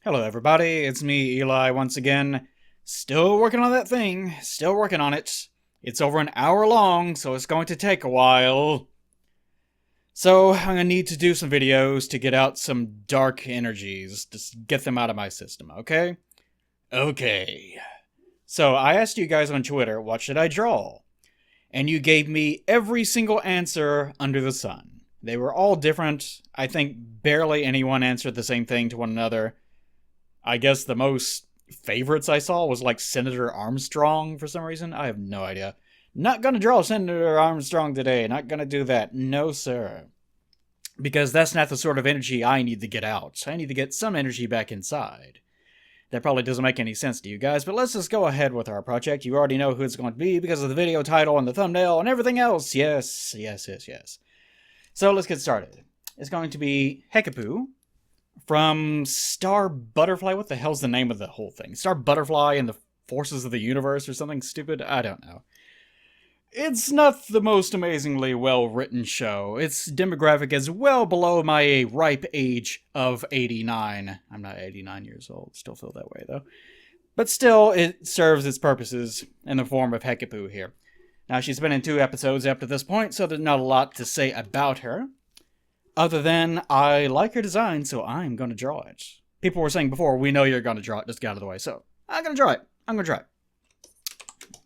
Hello everybody, it's me, Eli, once again. Still working on that thing, still working on it. It's over an hour long, so it's going to take a while. So, I'm gonna need to do some videos to get out some dark energies, just get them out of my system, okay? Okay. So, I asked you guys on Twitter, what should I draw? And you gave me every single answer under the sun. They were all different. I think barely anyone answered the same thing to one another. I guess the most favorites I saw was like Senator Armstrong for some reason. I have no idea. Not gonna draw Senator Armstrong today. Not gonna do that. No, sir. Because that's not the sort of energy I need to get out. I need to get some energy back inside. That probably doesn't make any sense to you guys, but let's just go ahead with our project. You already know who it's going to be because of the video title and the thumbnail and everything else. Yes. So let's get started. It's going to be Hekapoo from Star Butterfly. What the hell's the name of the whole thing? Star Butterfly and the Forces of the Universe or something stupid? I don't know. It's not the most amazingly well-written show. Its demographic is well below my ripe age of 89. I'm not 89 years old. Still feel that way, though. But still, it serves its purposes in the form of Hekapoo here. Now, she's been in 2 episodes up to this point, so there's not a lot to say about her. Other than, I like her design, so I'm going to draw it. People were saying before, we know you're going to draw it, just get out of the way. So, I'm going to draw it. I'm going to try it.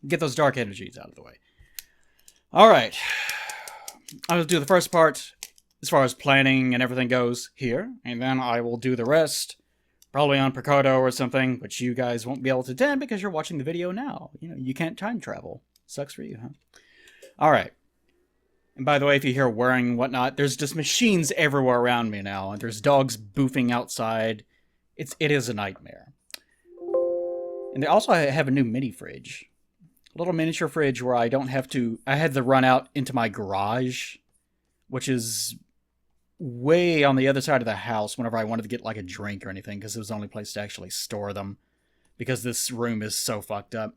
Get those dark energies out of the way. Alright. I'll do the first part, as far as planning and everything goes, here. And then I will do the rest, probably on Picardo or something, which you guys won't be able to attend because you're watching the video now. You know, you can't time travel. Sucks for you, huh? Alright. And by the way, if you hear whirring and whatnot, there's just machines everywhere around me now, and there's dogs boofing outside. It is a nightmare. And they also have a new mini fridge. A little miniature fridge where I don't have to... I had to run out into my garage, which is way on the other side of the house whenever I wanted to get like a drink or anything, because it was the only place to actually store them, because this room is so fucked up.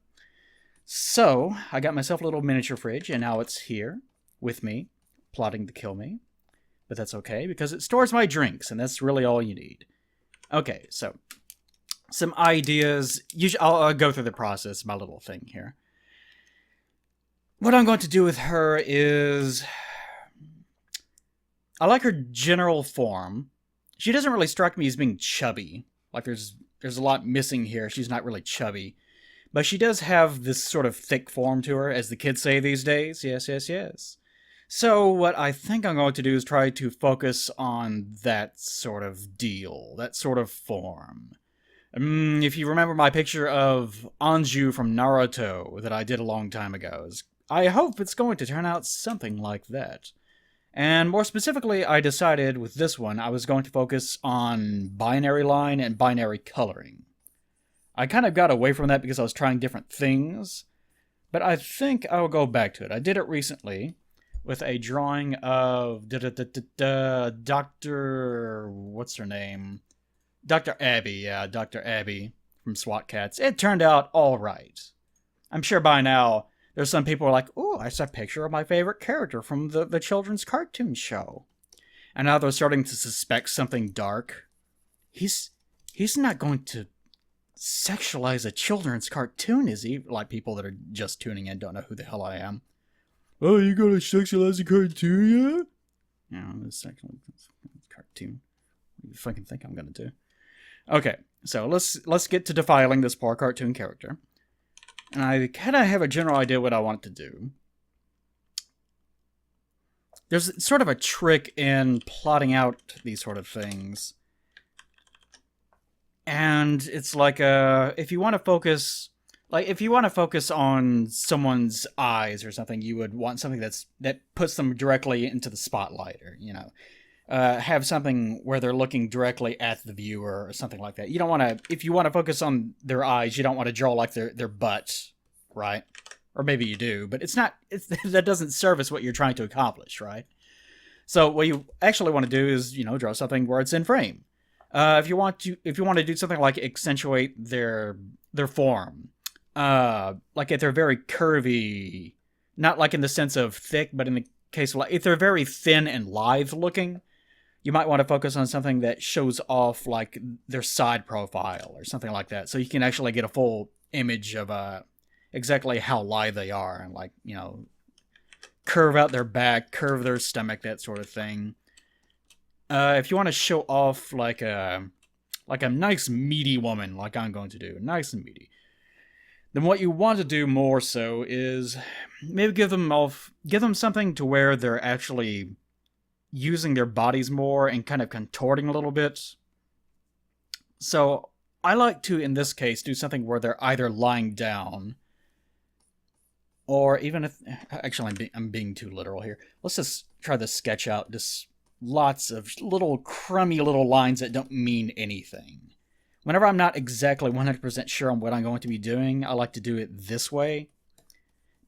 So, I got myself a little miniature fridge, and now it's here with me, plotting to kill me. But that's okay, because it stores my drinks, and that's really all you need. Okay, so, some ideas. I'll go through the process, my little thing here. What I'm going to do with her is... I like her general form. She doesn't really strike me as being chubby. Like, there's a lot missing here. She's not really chubby. But she does have this sort of thick form to her, as the kids say these days. Yes. So what I think I'm going to do is try to focus on that sort of deal, that sort of form. If you remember my picture of Anju from Naruto that I did a long time ago, I hope it's going to turn out something like that. And more specifically, I decided with this one, I was going to focus on binary line and binary coloring. I kind of got away from that because I was trying different things, but I think I'll go back to it. I did it recently with a drawing of Dr. What's her name? Dr. Abby, yeah, Dr. Abby from SWAT Cats. It turned out all right. I'm sure by now there's some people who are like, "Oh, I saw a picture of my favorite character from the children's cartoon show," and now they're starting to suspect something dark. He's not going to sexualize a children's cartoon, is he? Like, people that are just tuning in don't know who the hell I am. Oh, you gonna sexualize a cartoon, yeah? Yeah, I'm a sexual cartoon. What do you fucking think I'm gonna do? Okay, so let's get to defiling this poor cartoon character. And I kind of have a general idea what I want to do. There's sort of a trick in plotting out these sort of things. And it's like if you want to focus on someone's eyes or something, you would want something that puts them directly into the spotlight, or have something where they're looking directly at the viewer or something like that. You don't want to, if you want to focus on their eyes, you don't want to draw like their butt, right? Or maybe you do, but that doesn't service what you're trying to accomplish, right? So what you actually want to do is, draw something where it's in frame. If you want to do something like accentuate their form, like if they're very curvy, not like in the sense of thick, but in the case of like if they're very thin and lithe looking, you might want to focus on something that shows off like their side profile or something like that, so you can actually get a full image of exactly how lithe they are, and like, you know, curve out their back, curve their stomach, that sort of thing. If you want to show off like a nice meaty woman, like I'm going to do, nice and meaty, then what you want to do more so is maybe give them something to where they're actually using their bodies more and kind of contorting a little bit. So I like to, in this case, do something where they're either lying down, or even if... Actually, I'm being too literal here. Let's just try to sketch out just lots of little crummy little lines that don't mean anything. Whenever I'm not exactly 100% sure on what I'm going to be doing, I like to do it this way,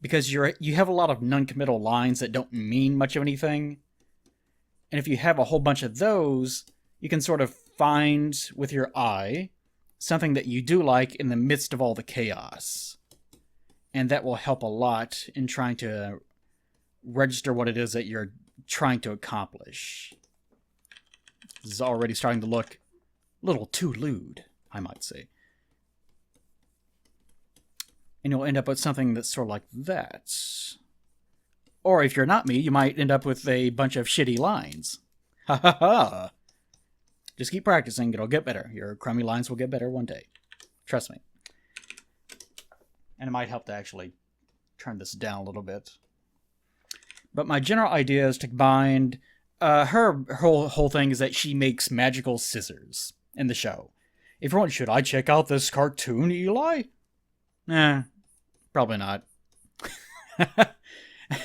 because you have a lot of non-committal lines that don't mean much of anything. And if you have a whole bunch of those, you can sort of find with your eye something that you do like in the midst of all the chaos. And that will help a lot in trying to register what it is that you're trying to accomplish. This is already starting to look a little too lewd, I might say. And you'll end up with something that's sort of like that. Or if you're not me, you might end up with a bunch of shitty lines. Ha ha ha! Just keep practicing, it'll get better. Your crummy lines will get better one day. Trust me. And it might help to actually turn this down a little bit. But my general idea is to combine... her whole thing is that she makes magical scissors in the show. If you're wondering, should I check out this cartoon, Eli? Probably not.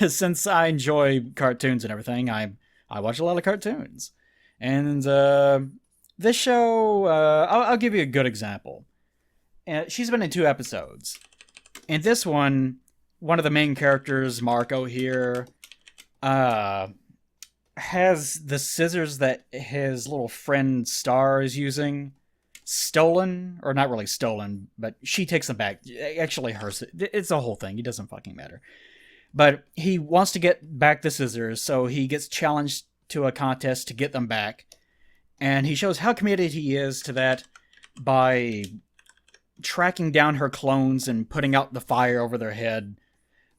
Since I enjoy cartoons and everything, I watch a lot of cartoons. And this show, I'll give you a good example. She's been in 2 episodes. And this one of the main characters, Marco here, has the scissors that his little friend Star is using stolen, or not really stolen, but she takes them back. Actually, hers. It's a whole thing. It doesn't fucking matter. But he wants to get back the scissors, so he gets challenged to a contest to get them back. And he shows how committed he is to that by tracking down her clones and putting out the fire over their head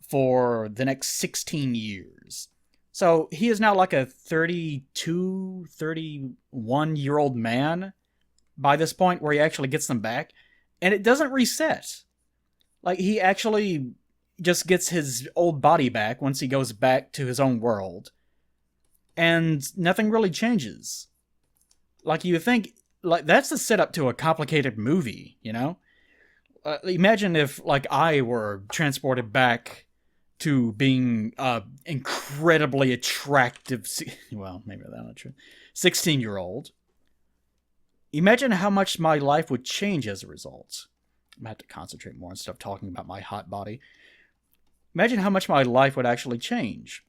for the next 16 years. So he is now like a 32, 31-year-old man by this point, where he actually gets them back. And it doesn't reset. Like, he actually just gets his old body back once he goes back to his own world. And nothing really changes. Like, you think, like, that's the setup to a complicated movie, you know? Imagine if, like, I were transported back to being incredibly attractive... Well, maybe that's not true. 16-year-old. Imagine how much my life would change as a result. I'm going to have to concentrate more instead of talking about my hot body. Imagine how much my life would actually change.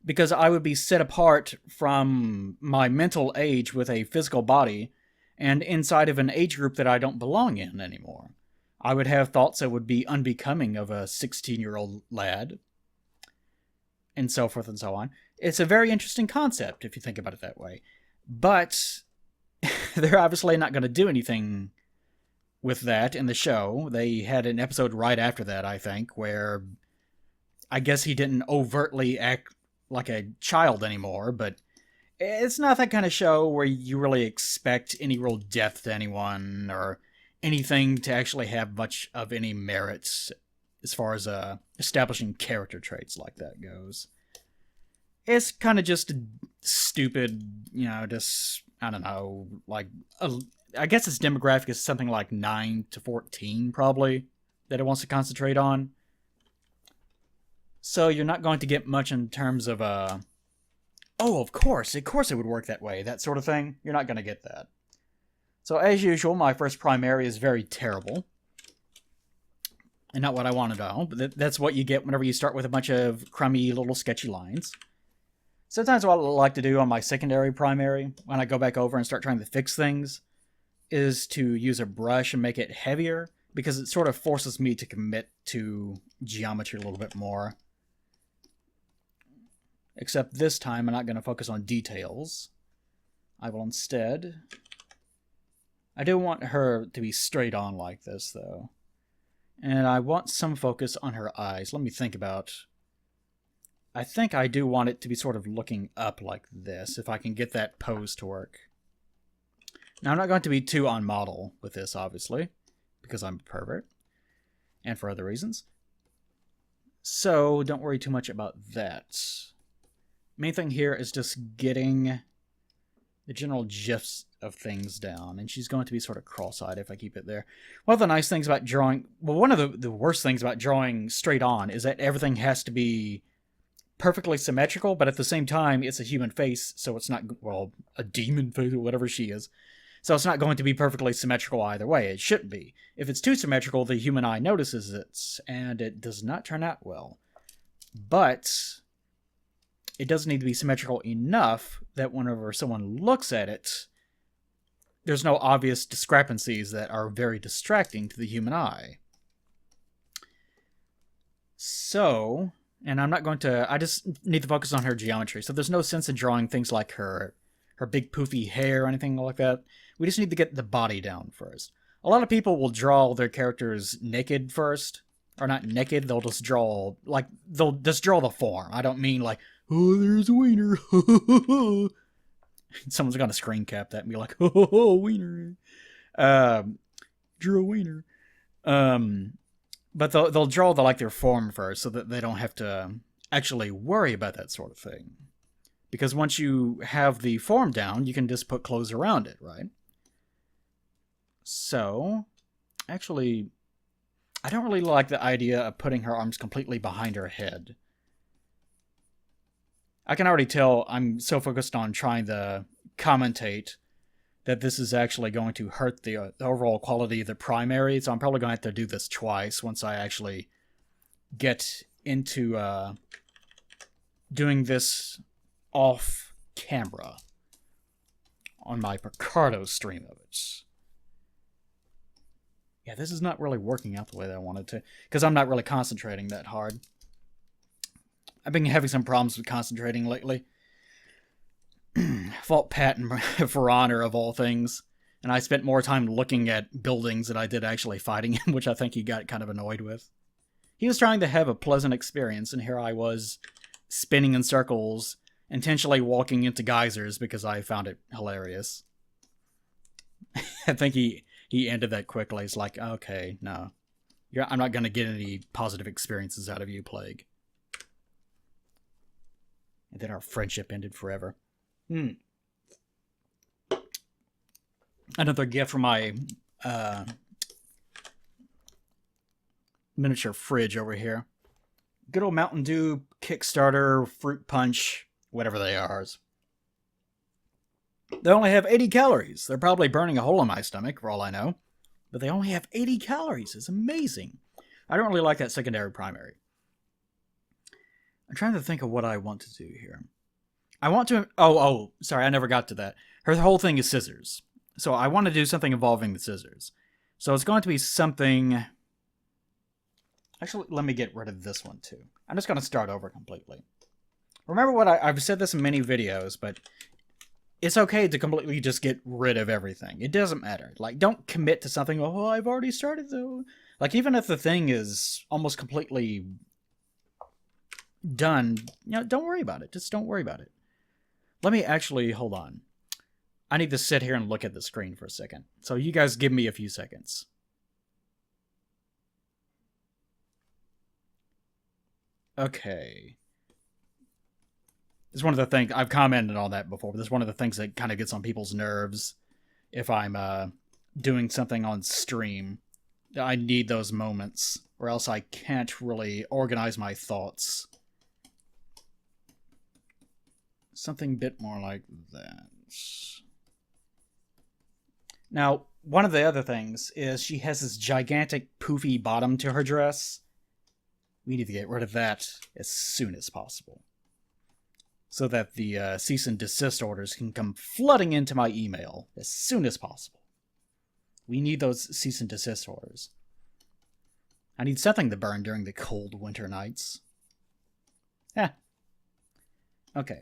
Because I would be set apart from my mental age with a physical body, and inside of an age group that I don't belong in anymore. I would have thoughts that would be unbecoming of a 16-year-old lad, and so forth and so on. It's a very interesting concept, if you think about it that way. But they're obviously not going to do anything with that in the show. They had an episode right after that, I think, where I guess he didn't overtly act like a child anymore, but it's not that kind of show where you really expect any real depth to anyone, or anything to actually have much of any merits as far as establishing character traits like that goes. It's kind of just stupid, you know, just, I don't know, like, I guess its demographic is something like 9 to 14, probably, that it wants to concentrate on. So you're not going to get much in terms of, oh, of course it would work that way, that sort of thing. You're not going to get that. So as usual, my first primary is very terrible. And not what I want to know, but that's what you get whenever you start with a bunch of crummy little sketchy lines. Sometimes what I like to do on my secondary primary, when I go back over and start trying to fix things, is to use a brush and make it heavier, because it sort of forces me to commit to geometry a little bit more. Except this time I'm not going to focus on details. I will instead... I do want her to be straight on like this, though. And I want some focus on her eyes. Let me think about... I think I do want it to be sort of looking up like this, if I can get that pose to work. Now, I'm not going to be too on model with this, obviously, because I'm a pervert, and for other reasons. So, don't worry too much about that. Main thing here is just getting the general gist of things down, and she's going to be sort of cross-eyed if I keep it there. One of the nice things about drawing... Well, one of the worst things about drawing straight on is that everything has to be perfectly symmetrical, but at the same time, it's a human face, so it's not, well, a demon face or whatever she is. So it's not going to be perfectly symmetrical either way. It shouldn't be. If it's too symmetrical, the human eye notices it, and it does not turn out well. But it does need to be symmetrical enough that whenever someone looks at it, there's no obvious discrepancies that are very distracting to the human eye. So, and I'm not going to... I just need to focus on her geometry. So there's no sense in drawing things like her big poofy hair or anything like that. We just need to get the body down first. A lot of people will draw their characters naked first. Or not naked, they'll just draw... Like, they'll just draw the form. I don't mean like, oh, there's a wiener. Someone's gonna screen cap that and be like, oh, wiener. Drew a wiener. But they'll draw their form first so that they don't have to actually worry about that sort of thing. Because once you have the form down, you can just put clothes around it, right? So, actually, I don't really like the idea of putting her arms completely behind her head. I can already tell I'm so focused on trying to commentate that this is actually going to hurt the overall quality of the primary, so I'm probably going to have to do this twice once I actually get into doing this off camera on my Picardo stream of it. Yeah, this is not really working out the way that I wanted to, because I'm not really concentrating that hard. I've been having some problems with concentrating lately. Fault Pat and for honor of all things. And I spent more time looking at buildings than I did actually fighting him, which I think he got kind of annoyed with. He was trying to have a pleasant experience, and here I was spinning in circles, intentionally walking into geysers because I found it hilarious. I think he ended that quickly. He's like, okay, no. I'm not going to get any positive experiences out of you, Plague. And then our friendship ended forever. Another gift from my miniature fridge over here. Good old Mountain Dew, Kickstarter, Fruit Punch, whatever they are. They only have 80 calories. They're probably burning a hole in my stomach, for all I know. But they only have 80 calories. It's amazing. I don't really like that secondary primary. I'm trying to think of what I want to do here. I want to... Oh, sorry, I never got to that. Her whole thing is scissors. So I want to do something involving the scissors. So it's going to be something... Actually, let me get rid of this one, too. I'm just going to start over completely. Remember what I've said this in many videos, but it's okay to completely just get rid of everything. It doesn't matter. Like, don't commit to something, oh, I've already started, though. Like, even if the thing is almost completely done, don't worry about it. Just don't worry about it. Let me actually, hold on. I need to sit here and look at the screen for a second. So you guys give me a few seconds. Okay. It's one of the things, I've commented on that before, but this is one of the things that kind of gets on people's nerves if I'm doing something on stream. I need those moments, or else I can't really organize my thoughts. Something a bit more like that. Now, one of the other things is she has this gigantic poofy bottom to her dress. We need to get rid of that as soon as possible, so that the cease and desist orders can come flooding into my email as soon as possible. We need those cease and desist orders. I need something to burn during the cold winter nights. Okay.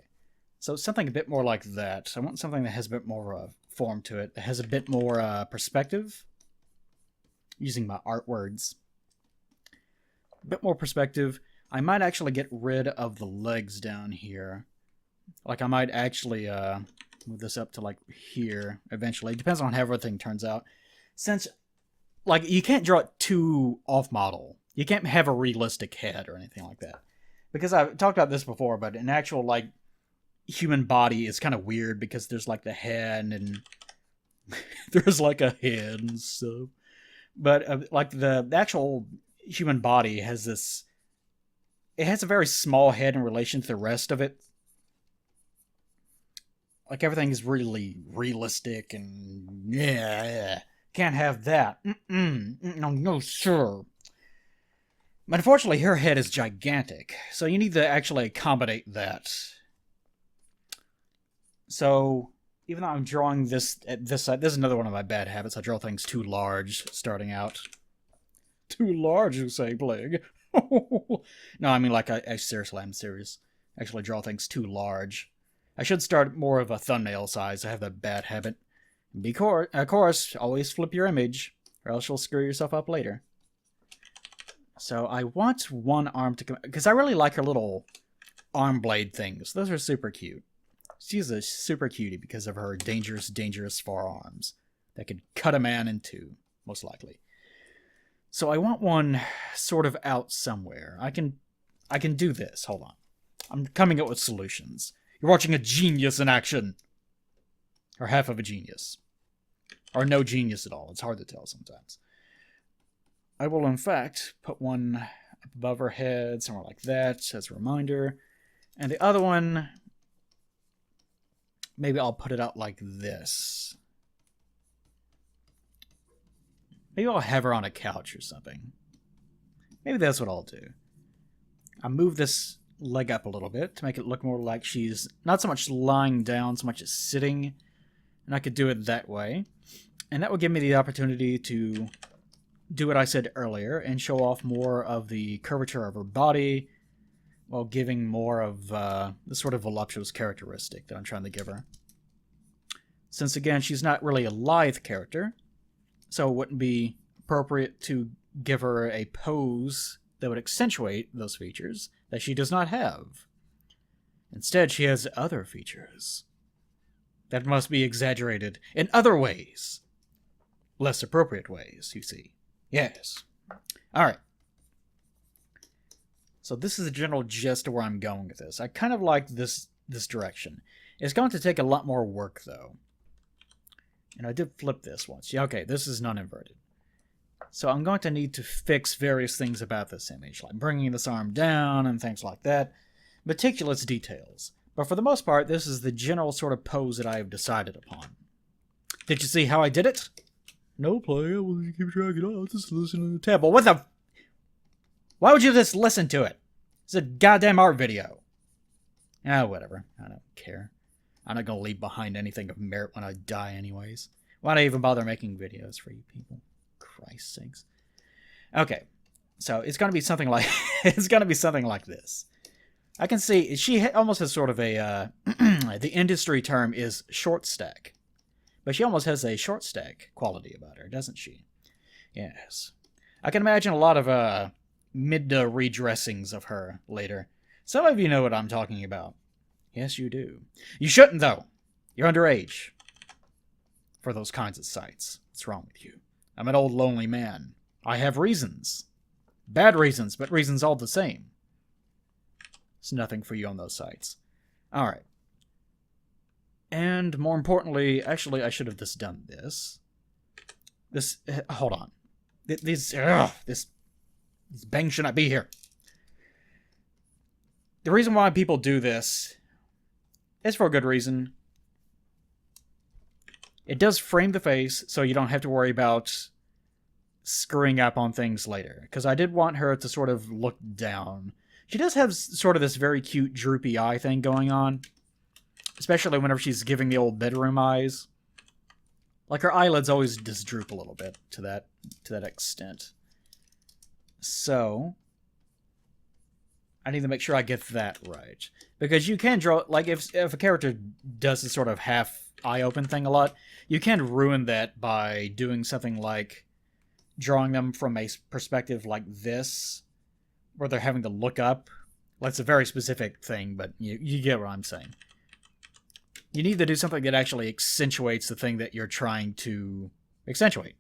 So something a bit more like that. I want something that has a bit more form to it. That has a bit more perspective. Using my art words. A bit more perspective. I might actually get rid of the legs down here. Like, I might actually move this up to, like, here eventually. It depends on how everything turns out. Since, like, you can't draw it too off-model. You can't have a realistic head or anything like that. Because I've talked about this before, but an actual, like, human body is kind of weird because there's, like, the head and there's, like, a head and stuff. But, like, the actual human body has this... It has a very small head in relation to the rest of it. Like, everything is really realistic and... Yeah. Can't have that. No, sir. But unfortunately, her head is gigantic. So you need to actually accommodate that. So, even though I'm drawing this at this side, this is another one of my bad habits. I draw things too large starting out. Too large, you say, Plague? No, I mean, like, seriously, I'm serious. I actually draw things too large. I should start more of a thumbnail size. I have that bad habit. Of course, always flip your image, or else you'll screw yourself up later. So I want one arm to come... Because I really like her little arm blade things. Those are super cute. She's a super cutie because of her dangerous, dangerous forearms that could cut a man in two, most likely. So I want one sort of out somewhere. I can do this. Hold on. I'm coming up with solutions. You're watching a genius in action. Or half of a genius. Or no genius at all. It's hard to tell sometimes. I will, in fact, put one up above her head, somewhere like that, as a reminder. And the other one, maybe I'll put it out like this. Maybe I'll have her on a couch or something. Maybe that's what I'll do. I'll move this leg up a little bit to make it look more like she's not so much lying down, so much as sitting. And I could do it that way. And that would give me the opportunity to do what I said earlier and show off more of the curvature of her body while giving more of the sort of voluptuous characteristic that I'm trying to give her. Since, again, she's not really a lithe character, so it wouldn't be appropriate to give her a pose that would accentuate those features that she does not have. Instead, she has other features that must be exaggerated in other ways. Less appropriate ways, you see. Yes. Alright. So this is the general gist of where I'm going with this. I kind of like this direction. It's going to take a lot more work, though. And I did flip this once. Yeah, okay, this is non-inverted. So I'm going to need to fix various things about this image, like bringing this arm down and things like that. Meticulous details. But for the most part, this is the general sort of pose that I have decided upon. Did you see how I did it? No, player, will you keep track of it? I'll just listen to the tab. Well, what the... Why would you just listen to it? It's a goddamn art video. Ah, whatever. I don't care. I'm not going to leave behind anything of merit when I die anyways. Why do I even bother making videos for you people? Christ's sakes. Okay. So it's going to be something like... it's going to be something like this. I can see... She almost has sort of a... the industry term is short stack. But she almost has a short stack quality about her, doesn't she? Yes. I can imagine a lot of mid-redressings of her later. Some of you know what I'm talking about. Yes, you do. You shouldn't, though. You're underage. For those kinds of sites. What's wrong with you? I'm an old, lonely man. I have reasons. Bad reasons, but reasons all the same. It's nothing for you on those sites. Alright. And more importantly, actually, I should have just done this. Hold on. This bang should not be here. The reason why people do this is for a good reason. It does frame the face, so you don't have to worry about screwing up on things later. Because I did want her to sort of look down. She does have sort of this very cute droopy eye thing going on. Especially whenever she's giving the old bedroom eyes. Like, her eyelids always just droop a little bit to that extent. So, I need to make sure I get that right. Because you can draw, like, if a character does this sort of half eye-open thing a lot, you can ruin that by doing something like drawing them from a perspective like this, where they're having to look up. Well, it's a very specific thing, but you get what I'm saying. You need to do something that actually accentuates the thing that you're trying to accentuate.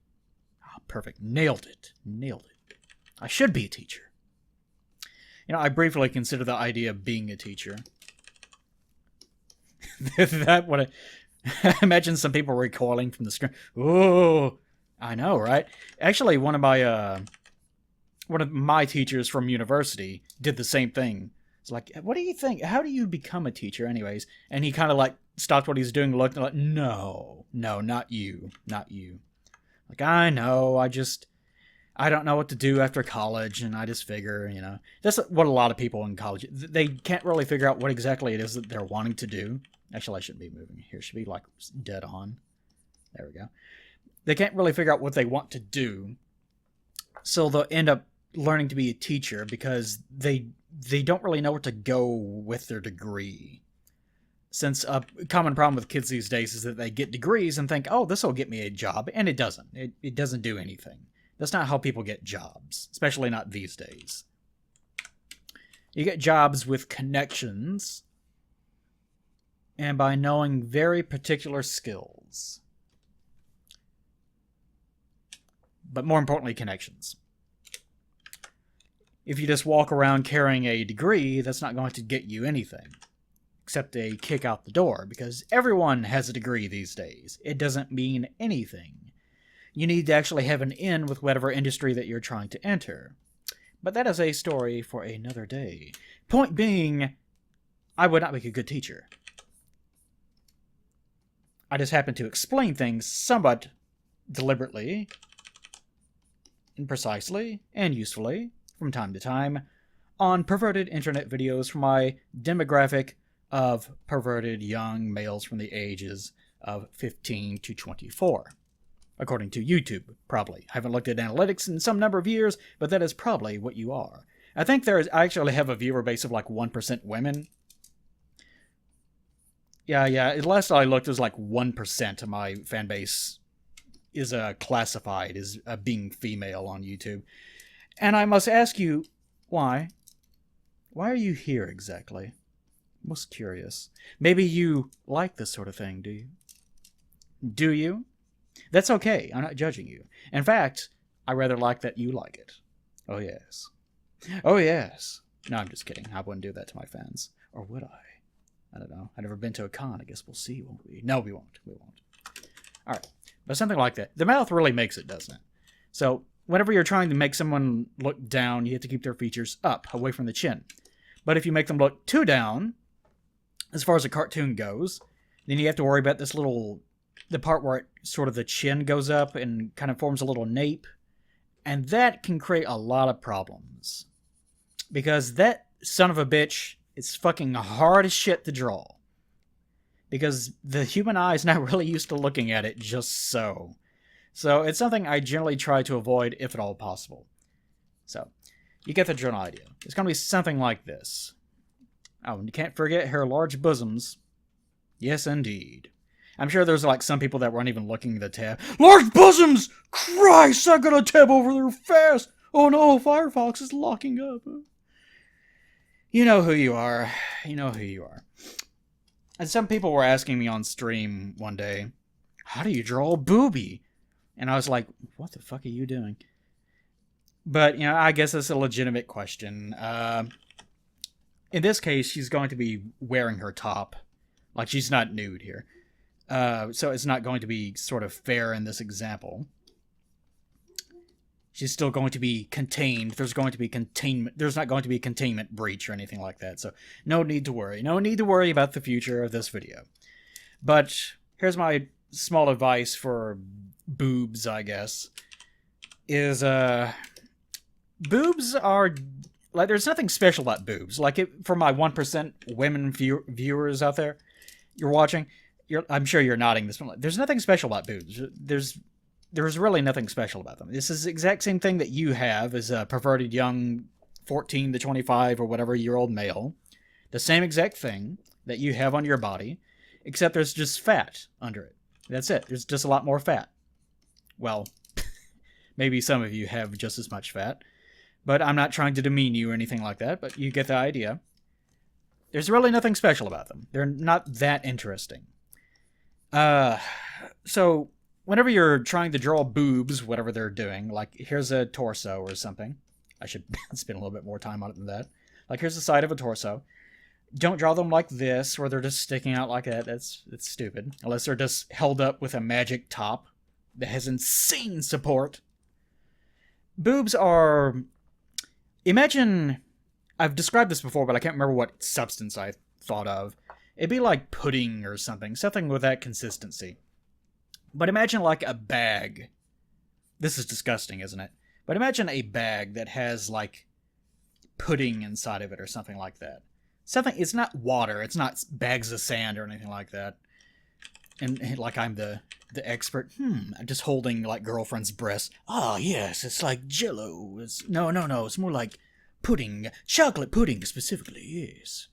Oh, perfect. Nailed it. Nailed it. I should be a teacher. I briefly considered the idea of being a teacher. That would imagine some people recoiling from the screen. Oh, I know, right? Actually, one of my teachers from university did the same thing. It's like, what do you think? How do you become a teacher, anyways? And he kind of like stopped what he's doing, looked like, no, not you. Like, I know, I don't know what to do after college, and I just figure, that's what a lot of people in college, they can't really figure out what exactly it is that they're wanting to do. Actually, I shouldn't be moving here. It should be like dead on. There we go. They can't really figure out what they want to do, so they'll end up learning to be a teacher because they don't really know where to go with their degree. Since a common problem with kids these days is that they get degrees and think, oh, this will get me a job, and it doesn't. It doesn't do anything. That's not how people get jobs, especially not these days. You get jobs with connections and by knowing very particular skills. But more importantly, connections. If you just walk around carrying a degree, that's not going to get you anything. Except a kick out the door, because everyone has a degree these days. It doesn't mean anything. You need to actually have an in with whatever industry that you're trying to enter. But that is a story for another day. Point being, I would not make a good teacher. I just happen to explain things somewhat deliberately, and precisely, and usefully, from time to time, on perverted internet videos for my demographic of perverted young males from the ages of 15 to 24. According to YouTube, probably. I haven't looked at analytics in some number of years, but that is probably what you are. I think I actually have a viewer base of like 1% women. Yeah, last I looked, it was like 1% of my fan base is classified as being female on YouTube. And I must ask you, why? Why are you here exactly? Most curious. Maybe you like this sort of thing, do you? Do you? That's okay. I'm not judging you. In fact, I rather like that you like it. Oh, yes. Oh, yes. No, I'm just kidding. I wouldn't do that to my fans. Or would I? I don't know. I've never been to a con. I guess we'll see, won't we? No, we won't. We won't. All right. But something like that. The mouth really makes it, doesn't it? So whenever you're trying to make someone look down, you have to keep their features up, away from the chin. But if you make them look too down, as far as a cartoon goes, then you have to worry about this the part where sort of the chin goes up and kind of forms a little nape. And that can create a lot of problems. Because that son of a bitch is fucking hard as shit to draw. Because the human eye is not really used to looking at it just so. So it's something I generally try to avoid if at all possible. So, you get the general idea. It's going to be something like this. Oh, and you can't forget her large bosoms. Yes, indeed. I'm sure there's like some people that weren't even looking at the tab. Large bosoms! Christ, I got a tab over there fast! Oh no, Firefox is locking up. You know who you are. You know who you are. And some people were asking me on stream one day, how do you draw a boobie? And I was like, what the fuck are you doing? But, I guess that's a legitimate question. In this case, she's going to be wearing her top. Like, she's not nude here. So it's not going to be sort of fair in this example. She's still going to be contained. There's not going to be a containment breach or anything like that. So no need to worry. No need to worry about the future of this video. But here's my small advice for boobs, I guess. Is, boobs are, like, there's nothing special about boobs. Like, for my 1% women viewers out there, you're watching, I'm sure you're nodding this one. There's nothing special about boobs. There's really nothing special about them. This is the exact same thing that you have as perverted young 14 to 25 or whatever year old male. The same exact thing that you have on your body, except there's just fat under it. That's it. There's just a lot more fat. Well, maybe some of you have just as much fat, but I'm not trying to demean you or anything like that, but you get the idea. There's really nothing special about them. They're not that interesting. So whenever you're trying to draw boobs, whatever they're doing, like here's a torso or something. I should spend a little bit more time on it than that. Like here's the side of a torso. Don't draw them like this, where they're just sticking out like that. That's stupid. Unless they're just held up with a magic top that has insane support. Boobs are... Imagine... I've described this before, but I can't remember what substance I thought of. It'd be like pudding or something. Something with that consistency. But imagine like a bag. This is disgusting, isn't it? But imagine a bag that has like pudding inside of it or something like that. Something, it's not water, it's not bags of sand or anything like that. And like I'm the expert. I'm just holding like girlfriend's breast. Oh yes, it's like Jello. No, it's more like pudding, chocolate pudding specifically. Yes.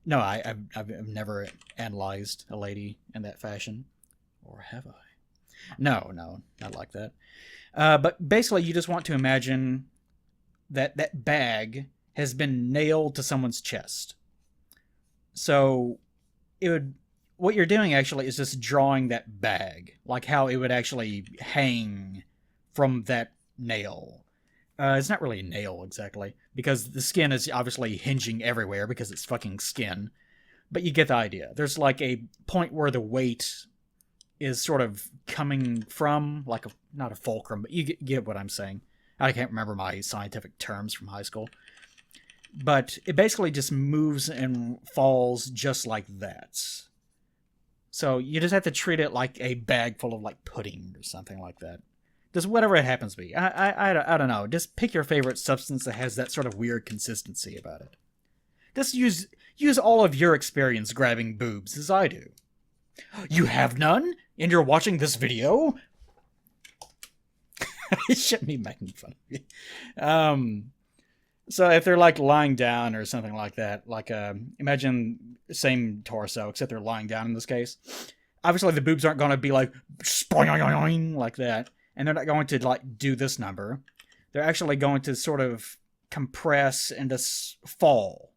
No, I've never analyzed a lady in that fashion, or have I? No, not like that. But basically, you just want to imagine that bag has been nailed to someone's chest. So what you're doing actually is just drawing that bag, like how it would actually hang from that nail. It's not really a nail exactly, because the skin is obviously hinging everywhere because it's fucking skin. But you get the idea. There's like a point where the weight is sort of coming from, like not a fulcrum, but you get what I'm saying. I can't remember my scientific terms from high school. But it basically just moves and falls just like that. So you just have to treat it like a bag full of like pudding or something like that. Just whatever it happens to be. I don't know. Just pick your favorite substance that has that sort of weird consistency about it. Just use all of your experience grabbing boobs as I do. You have none? And you're watching this video? It shouldn't be making fun of me. So if they're like lying down or something like that, like imagine same torso, except they're lying down in this case. Obviously the boobs aren't going to be like spoing like that. And they're not going to like do this number. They're actually going to sort of compress and just fall.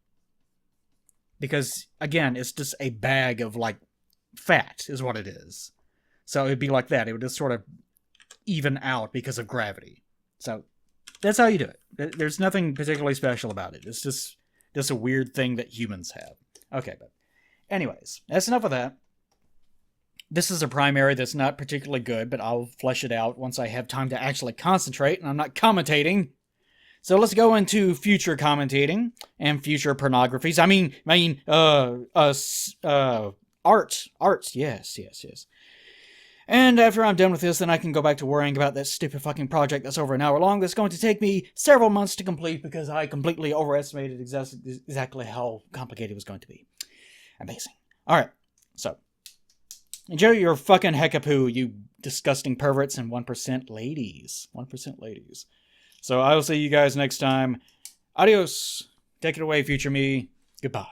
Because again, it's just a bag of like fat is what it is. So it'd be like that. It would just sort of even out because of gravity. So that's how you do it. There's nothing particularly special about it. It's just a weird thing that humans have. Okay, but anyways, that's enough of that. This is a primary that's not particularly good, but I'll flesh it out once I have time to actually concentrate and I'm not commentating. So let's go into future commentating and future pornographies. I mean, art. Yes. And after I'm done with this, then I can go back to worrying about that stupid fucking project that's over an hour long that's going to take me several months to complete because I completely overestimated exactly how complicated it was going to be. Amazing. Alright, so enjoy your fucking Hekapoo, you disgusting perverts and 1% ladies. 1% ladies. So I will see you guys next time. Adios. Take it away, future me. Goodbye.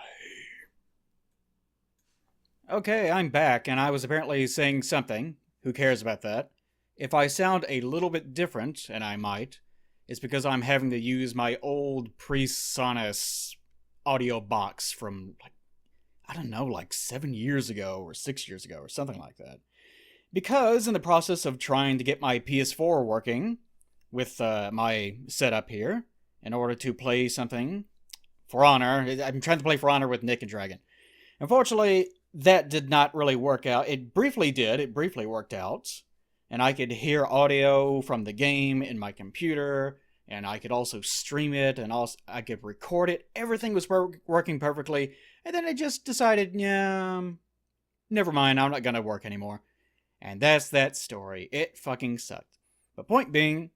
Okay, I'm back, and I was apparently saying something. Who cares about that? If I sound a little bit different, and I might, it's because I'm having to use my old PreSonus audio box from, like, I don't know, like 7 years ago or 6 years ago or something like that. Because in the process of trying to get my PS4 working with my setup here, in order to play something For Honor, I'm trying to play For Honor with Nick and Dragon. Unfortunately, that did not really work out. It briefly did. It briefly worked out. And I could hear audio from the game in my computer. And I could also stream it. And also I could record it. Everything was working perfectly. And then I just decided, yeah, never mind. I'm not going to work anymore. And that's that story. It fucking sucked. But point being,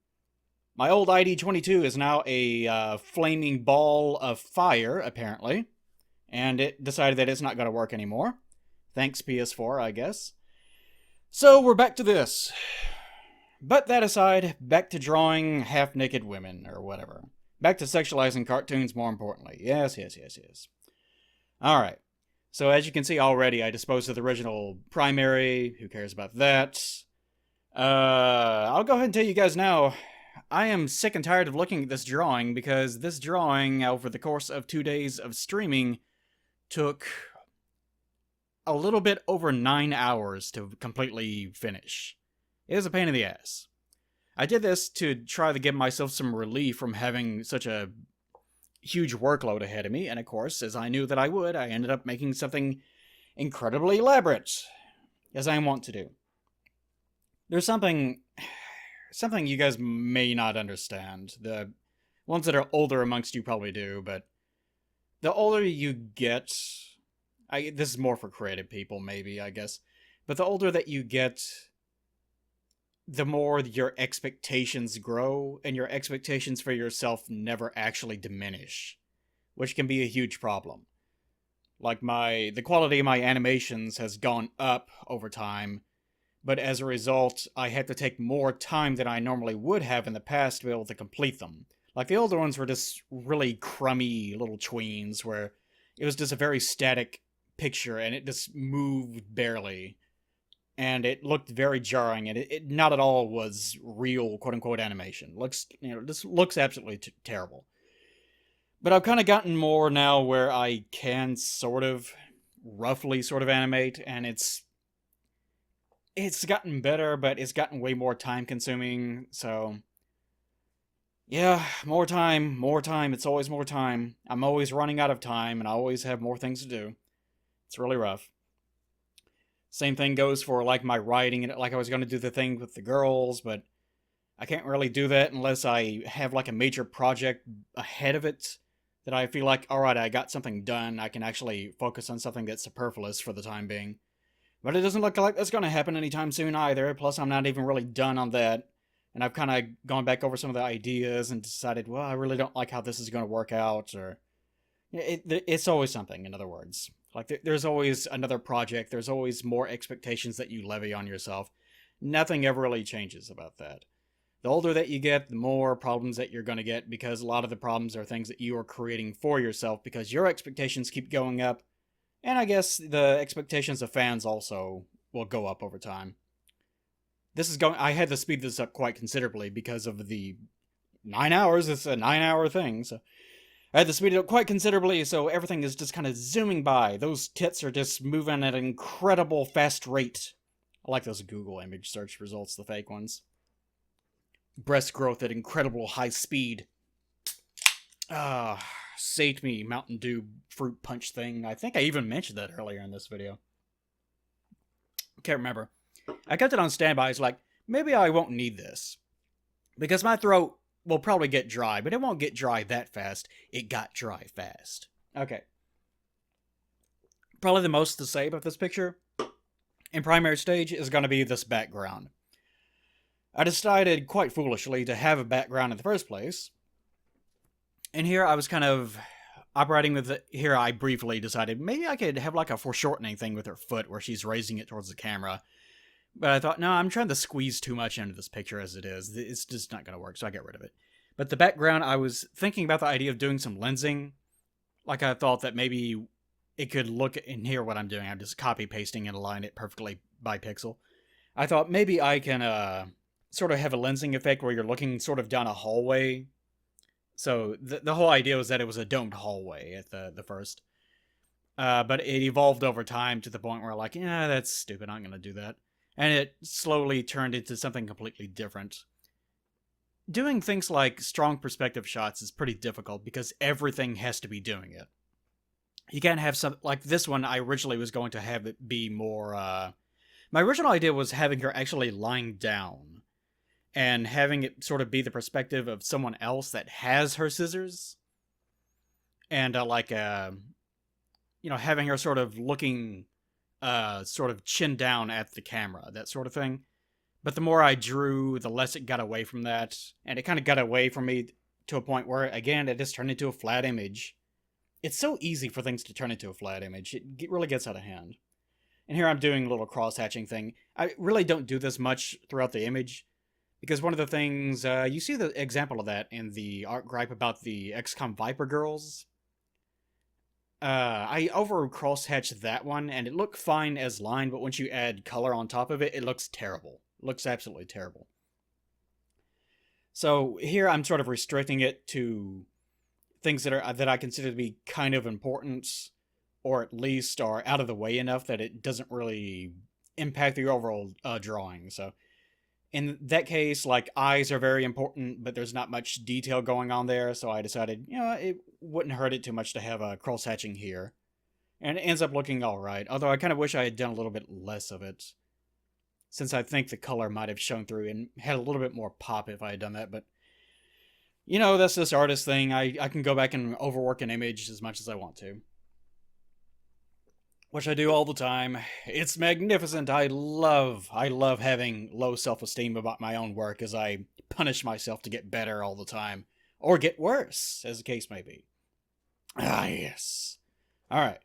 my old ID22 is now a flaming ball of fire, apparently. And it decided that it's not going to work anymore. Thanks, PS4, I guess. So, we're back to this. But that aside, back to drawing half-naked women, or whatever. Back to sexualizing cartoons more importantly. Yes, yes, yes, yes. Alright. So as you can see already, I disposed of the original primary. Who cares about that? I'll go ahead and tell you guys now. I am sick and tired of looking at this drawing because this drawing, over the course of 2 days of streaming, took a little bit over 9 hours to completely finish. It is a pain in the ass. I did this to try to give myself some relief from having such a huge workload ahead of me, and of course, as I knew that I would, I ended up making something incredibly elaborate, as I want to do. There's something you guys may not understand. The ones that are older amongst you probably do, but the older you get, this is more for creative people, maybe, I guess, but the older that you get, the more your expectations grow, and your expectations for yourself never actually diminish, which can be a huge problem. Like, the quality of my animations has gone up over time, but as a result, I had to take more time than I normally would have in the past to be able to complete them. Like, the older ones were just really crummy little tweens, where it was just a very static picture, and it just moved barely. And it looked very jarring, and it not at all was real, quote-unquote, animation. This looks absolutely terrible. But I've kind of gotten more now where I can roughly sort of animate, and it's gotten better, but it's gotten way more time-consuming, so... Yeah, more time, it's always more time. I'm always running out of time, and I always have more things to do. It's really rough. Same thing goes for, like, my writing, and like I was going to do the thing with the girls, but I can't really do that unless I have, like, a major project ahead of it that I feel like, alright, I got something done, I can actually focus on something that's superfluous for the time being. But it doesn't look like that's going to happen anytime soon either, plus I'm not even really done on that, and I've kind of gone back over some of the ideas and decided, well, I really don't like how this is going to work out, or... It's always something, in other words. Like, there's always another project, there's always more expectations that you levy on yourself. Nothing ever really changes about that. The older that you get, the more problems that you're going to get, because a lot of the problems are things that you are creating for yourself, because your expectations keep going up, and I guess the expectations of fans also will go up over time. I had to speed this up quite considerably because of the 9 hours, it's a 9-hour thing, so... I had to speed it up quite considerably, so everything is just kind of zooming by. Those tits are just moving at an incredible fast rate. I like those Google image search results, the fake ones. Breast growth at incredible high speed. Sate me, Mountain Dew fruit punch thing. I think I even mentioned that earlier in this video. Can't remember. I kept it on standby. It's like, maybe I won't need this. Because my throat will probably get dry, but it won't get dry that fast. It got dry fast. Okay. Probably the most to say about this picture in primary stage is going to be this background. I decided, quite foolishly, to have a background in the first place. And here I was kind of operating with it. Here I briefly decided maybe I could have like a foreshortening thing with her foot where she's raising it towards the camera. But I thought, no, I'm trying to squeeze too much into this picture as it is. It's just not going to work, so I got rid of it. But the background, I was thinking about the idea of doing some lensing. Like, I thought that maybe it could look in here what I'm doing. I'm just copy-pasting and align it perfectly by pixel. I thought maybe I can sort of have a lensing effect where you're looking sort of down a hallway. So the whole idea was that it was a domed hallway at the first. But it evolved over time to the point where, like, yeah, that's stupid, I'm going to do that. And it slowly turned into something completely different. Doing things like strong perspective shots is pretty difficult because everything has to be doing it. You can't have some... Like this one, I originally was going to have it be more... My original idea was having her actually lying down. And having it sort of be the perspective of someone else that has her scissors. And having her sort of looking... sort of chin down at the camera, that sort of thing. But the more I drew, the less it got away from that. And it kind of got away from me to a point where, again, it just turned into a flat image. It's so easy for things to turn into a flat image. It really gets out of hand. And here I'm doing a little cross-hatching thing. I really don't do this much throughout the image. Because one of the things, you see the example of that in the art gripe about the XCOM Viper girls. I over crosshatched that one, and it looked fine as line, but once you add color on top of it, it looks terrible. It looks absolutely terrible. So here I'm sort of restricting it to things that I consider to be kind of important, or at least are out of the way enough that it doesn't really impact the overall drawing. So in that case, like eyes are very important, but there's not much detail going on there. So I decided, it wouldn't hurt it too much to have a cross hatching here, and it ends up looking all right. Although I kind of wish I had done a little bit less of it, since I think the color might have shown through and had a little bit more pop if I had done that. But that's this artist thing. I can go back and overwork an image as much as I want to, which I do all the time. It's magnificent. I love having low self-esteem about my own work as I punish myself to get better all the time, or get worse, as the case may be. Ah, yes. All right.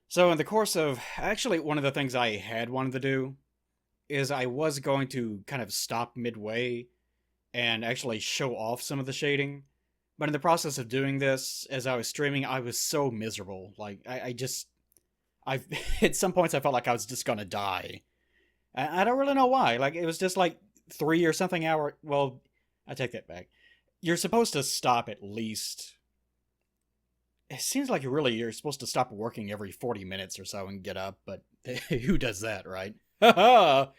So in the course of, actually, one of the things I had wanted to do is I was going to kind of stop midway and actually show off some of the shading. But in the process of doing this, as I was streaming, I was so miserable. Like, I at some points I felt like I was just gonna die. I don't really know why. Like, it was just like 3 or something hour. Well, I take that back. You're supposed to stop at least. It seems like you're supposed to stop working every 40 minutes or so and get up, but who does that, right? I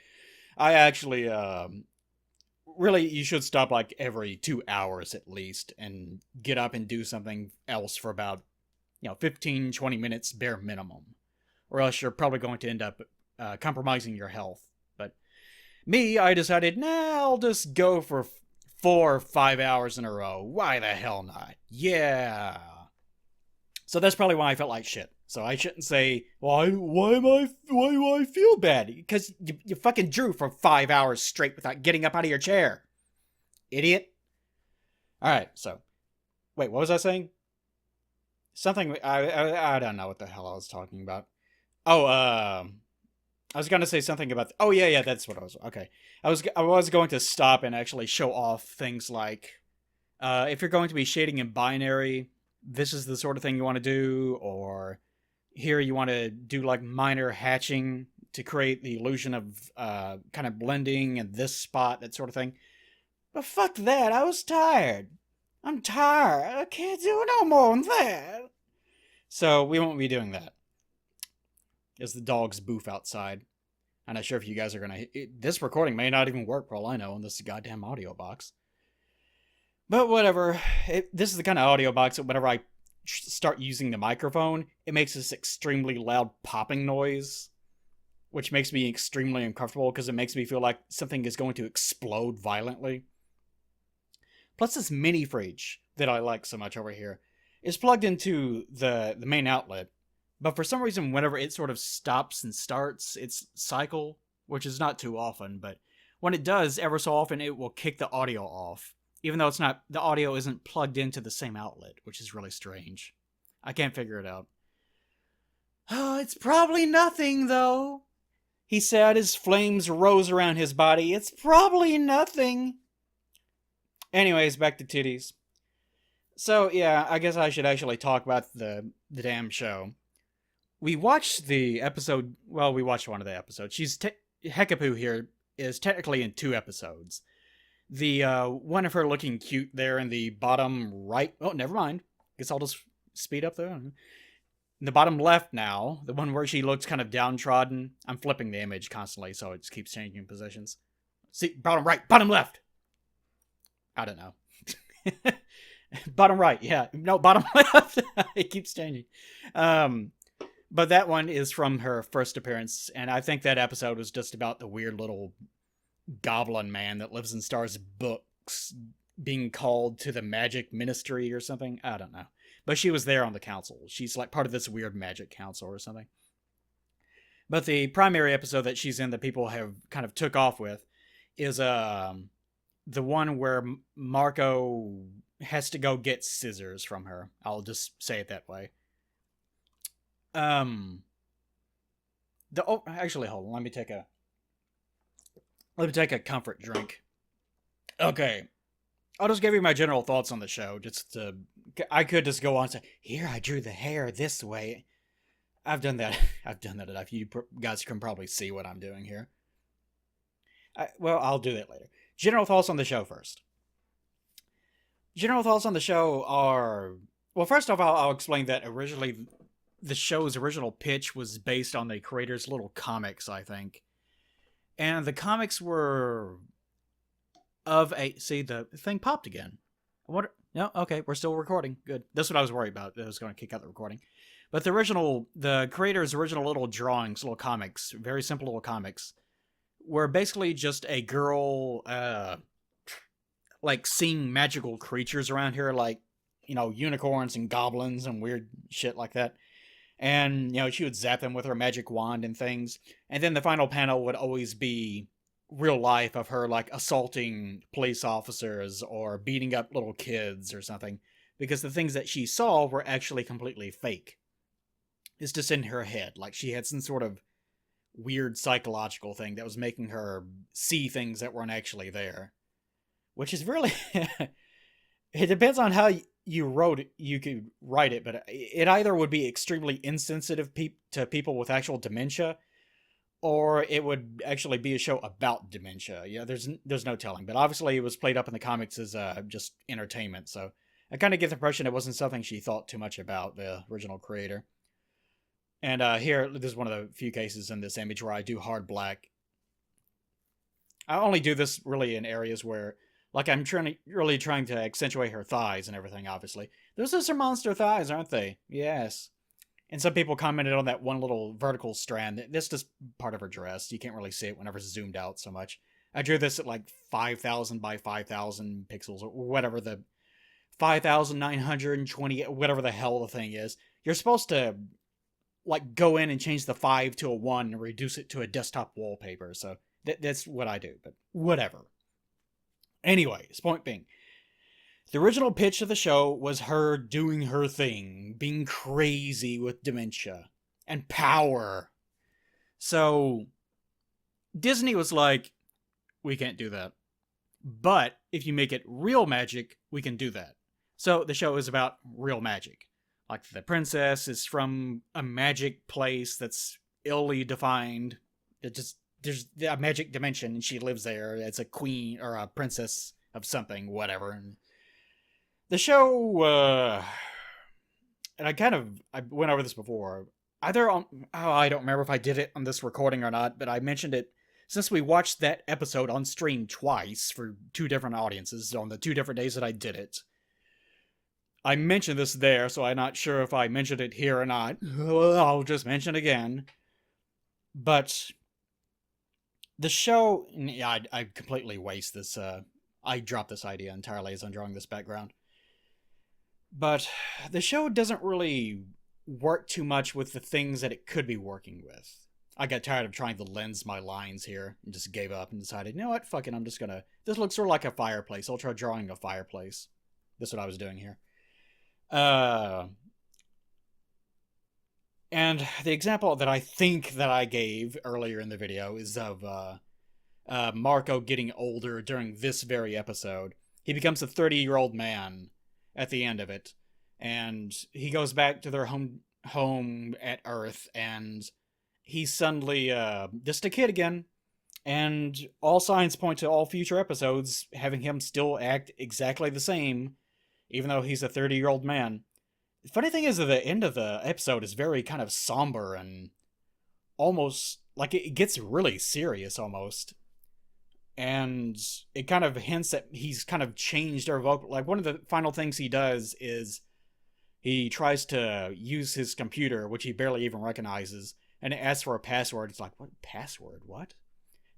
actually, really, you should stop like every 2 hours at least and get up and do something else for about, 15, 20 minutes bare minimum. Or else you're probably going to end up compromising your health. But me, I decided, I'll just go for 4 or 5 hours in a row. Why the hell not? Yeah. So that's probably why I felt like shit. So I shouldn't say, why do I feel bad? Because you fucking drew for 5 hours straight without getting up out of your chair. Idiot. Alright, so. Wait, what was I saying? Something, I don't know what the hell I was talking about. Oh, I was gonna say something about. Oh yeah, that's what I was. Okay, I was going to stop and actually show off things like, if you're going to be shading in binary, this is the sort of thing you want to do, or here you want to do like minor hatching to create the illusion of kind of blending in this spot, that sort of thing. But fuck that, I was tired. I'm tired. I can't do no more than that. So we won't be doing that. As the dogs boof outside. I'm not sure if you guys are gonna. This recording may not even work for all I know on this goddamn audio box. But whatever. This is the kind of audio box that whenever I start using the microphone, it makes this extremely loud popping noise, which makes me extremely uncomfortable because it makes me feel like something is going to explode violently. Plus, this mini fridge that I like so much over here is plugged into the main outlet. But for some reason, whenever it sort of stops and starts its cycle, which is not too often, but when it does, ever so often, it will kick the audio off. Even though the audio isn't plugged into the same outlet, which is really strange. I can't figure it out. Oh, it's probably nothing, though. He said as flames rose around his body. It's probably nothing. Anyways, back to titties. So, yeah, I guess I should actually talk about the damn show. We watched the episode. Well, we watched one of the episodes. Hekapoo here is technically in 2 episodes. The one of her looking cute there in the bottom right. Oh, never mind. Guess I'll just speed up there. In the bottom left now, the one where she looks kind of downtrodden. I'm flipping the image constantly, so it just keeps changing positions. See, bottom right, bottom left. I don't know. Bottom right, yeah. No, bottom left. It keeps changing. But that one is from her first appearance, and I think that episode was just about the weird little goblin man that lives in Star's books being called to the magic ministry or something. I don't know. But she was there on the council. She's like part of this weird magic council or something. But the primary episode that she's in that people have kind of took off with is the one where Marco has to go get scissors from her. I'll just say it that way. Actually, hold on. Let Let me take a comfort drink. Okay. I'll just give you my general thoughts on the show. I could just go on and say, here, I drew the hair this way. I've done that. I've done that enough. You guys can probably see what I'm doing here. Well, I'll do that later. General thoughts on the show first. General thoughts on the show are... Well, first off, I'll explain that originally the show's original pitch was based on the creator's little comics, I think. And the comics were of a... See, the thing popped again. What? No? Okay, we're still recording. Good. That's what I was worried about. I was going to kick out the recording. But the creator's original little drawings, little comics, very simple little comics, were basically just a girl, like, seeing magical creatures around here, like, you know, unicorns and goblins and weird shit like that. And, you know, she would zap them with her magic wand and things. And then the final panel would always be real life of her, like, assaulting police officers or beating up little kids or something. Because the things that she saw were actually completely fake. It's just in her head. Like, she had some sort of weird psychological thing that was making her see things that weren't actually there. Which is really... It depends on how you could write it, but it either would be extremely insensitive to people with actual dementia, or it would actually be a show about dementia. Yeah, there's no telling. But obviously it was played up in the comics as just entertainment, so I kind of get the impression it wasn't something she thought too much about, the original creator. And here, this is one of the few cases in this image where I do hard black. I only do this really in areas where, like, I'm really trying to accentuate her thighs and everything, obviously. Those are some monster thighs, aren't they? Yes. And some people commented on that one little vertical strand. That's just part of her dress. You can't really see it whenever it's zoomed out so much. I drew this at like 5,000 by 5,000 pixels, or whatever the 5,920, whatever the hell the thing is. You're supposed to, like, go in and change the 5 to a 1 and reduce it to a desktop wallpaper. So that's what I do, but whatever. Anyways, point being, the original pitch of the show was her doing her thing, being crazy with dementia and power. So Disney was like, we can't do that. But if you make it real magic, we can do that. So the show is about real magic. Like, the princess is from a magic place that's illy defined. There's a magic dimension, and she lives there as a queen or a princess of something, whatever. And the show, and I went over this before. I don't remember if I did it on this recording or not, but I mentioned it since we watched that episode on stream twice for 2 different audiences on the 2 different days that I did it. I mentioned this there, so I'm not sure if I mentioned it here or not. I'll just mention it again. But the show... Yeah, I completely waste this. I dropped this idea entirely as I'm drawing this background. But the show doesn't really work too much with the things that it could be working with. I got tired of trying to lens my lines here and just gave up and decided, you know what, fuck it, I'm just gonna... This looks sort of like a fireplace. I'll try drawing a fireplace. That's what I was doing here. And the example that I think that I gave earlier in the video is of Marco getting older during this very episode. He becomes a 30-year-old man at the end of it, and he goes back to their home at Earth, and he's suddenly just a kid again, and all signs point to all future episodes having him still act exactly the same, even though he's a 30-year-old man. The funny thing is that the end of the episode is very kind of somber and almost, like, it gets really serious almost. And it kind of hints that he's kind of changed or evoked. Like, one of the final things he does is he tries to use his computer, which he barely even recognizes, and it asks for a password. It's like, what password? What?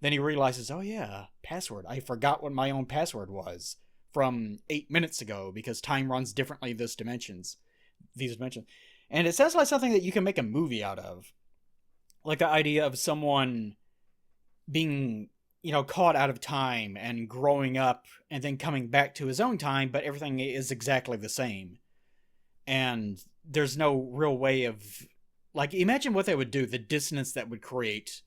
Then he realizes, oh yeah, password. I forgot what my own password was from 8 minutes ago because time runs differently these dimensions. And it sounds like something that you can make a movie out of. Like the idea of someone being, you know, caught out of time and growing up and then coming back to his own time, but everything is exactly the same. And there's no real way of... Like, imagine what they would do, the dissonance that would create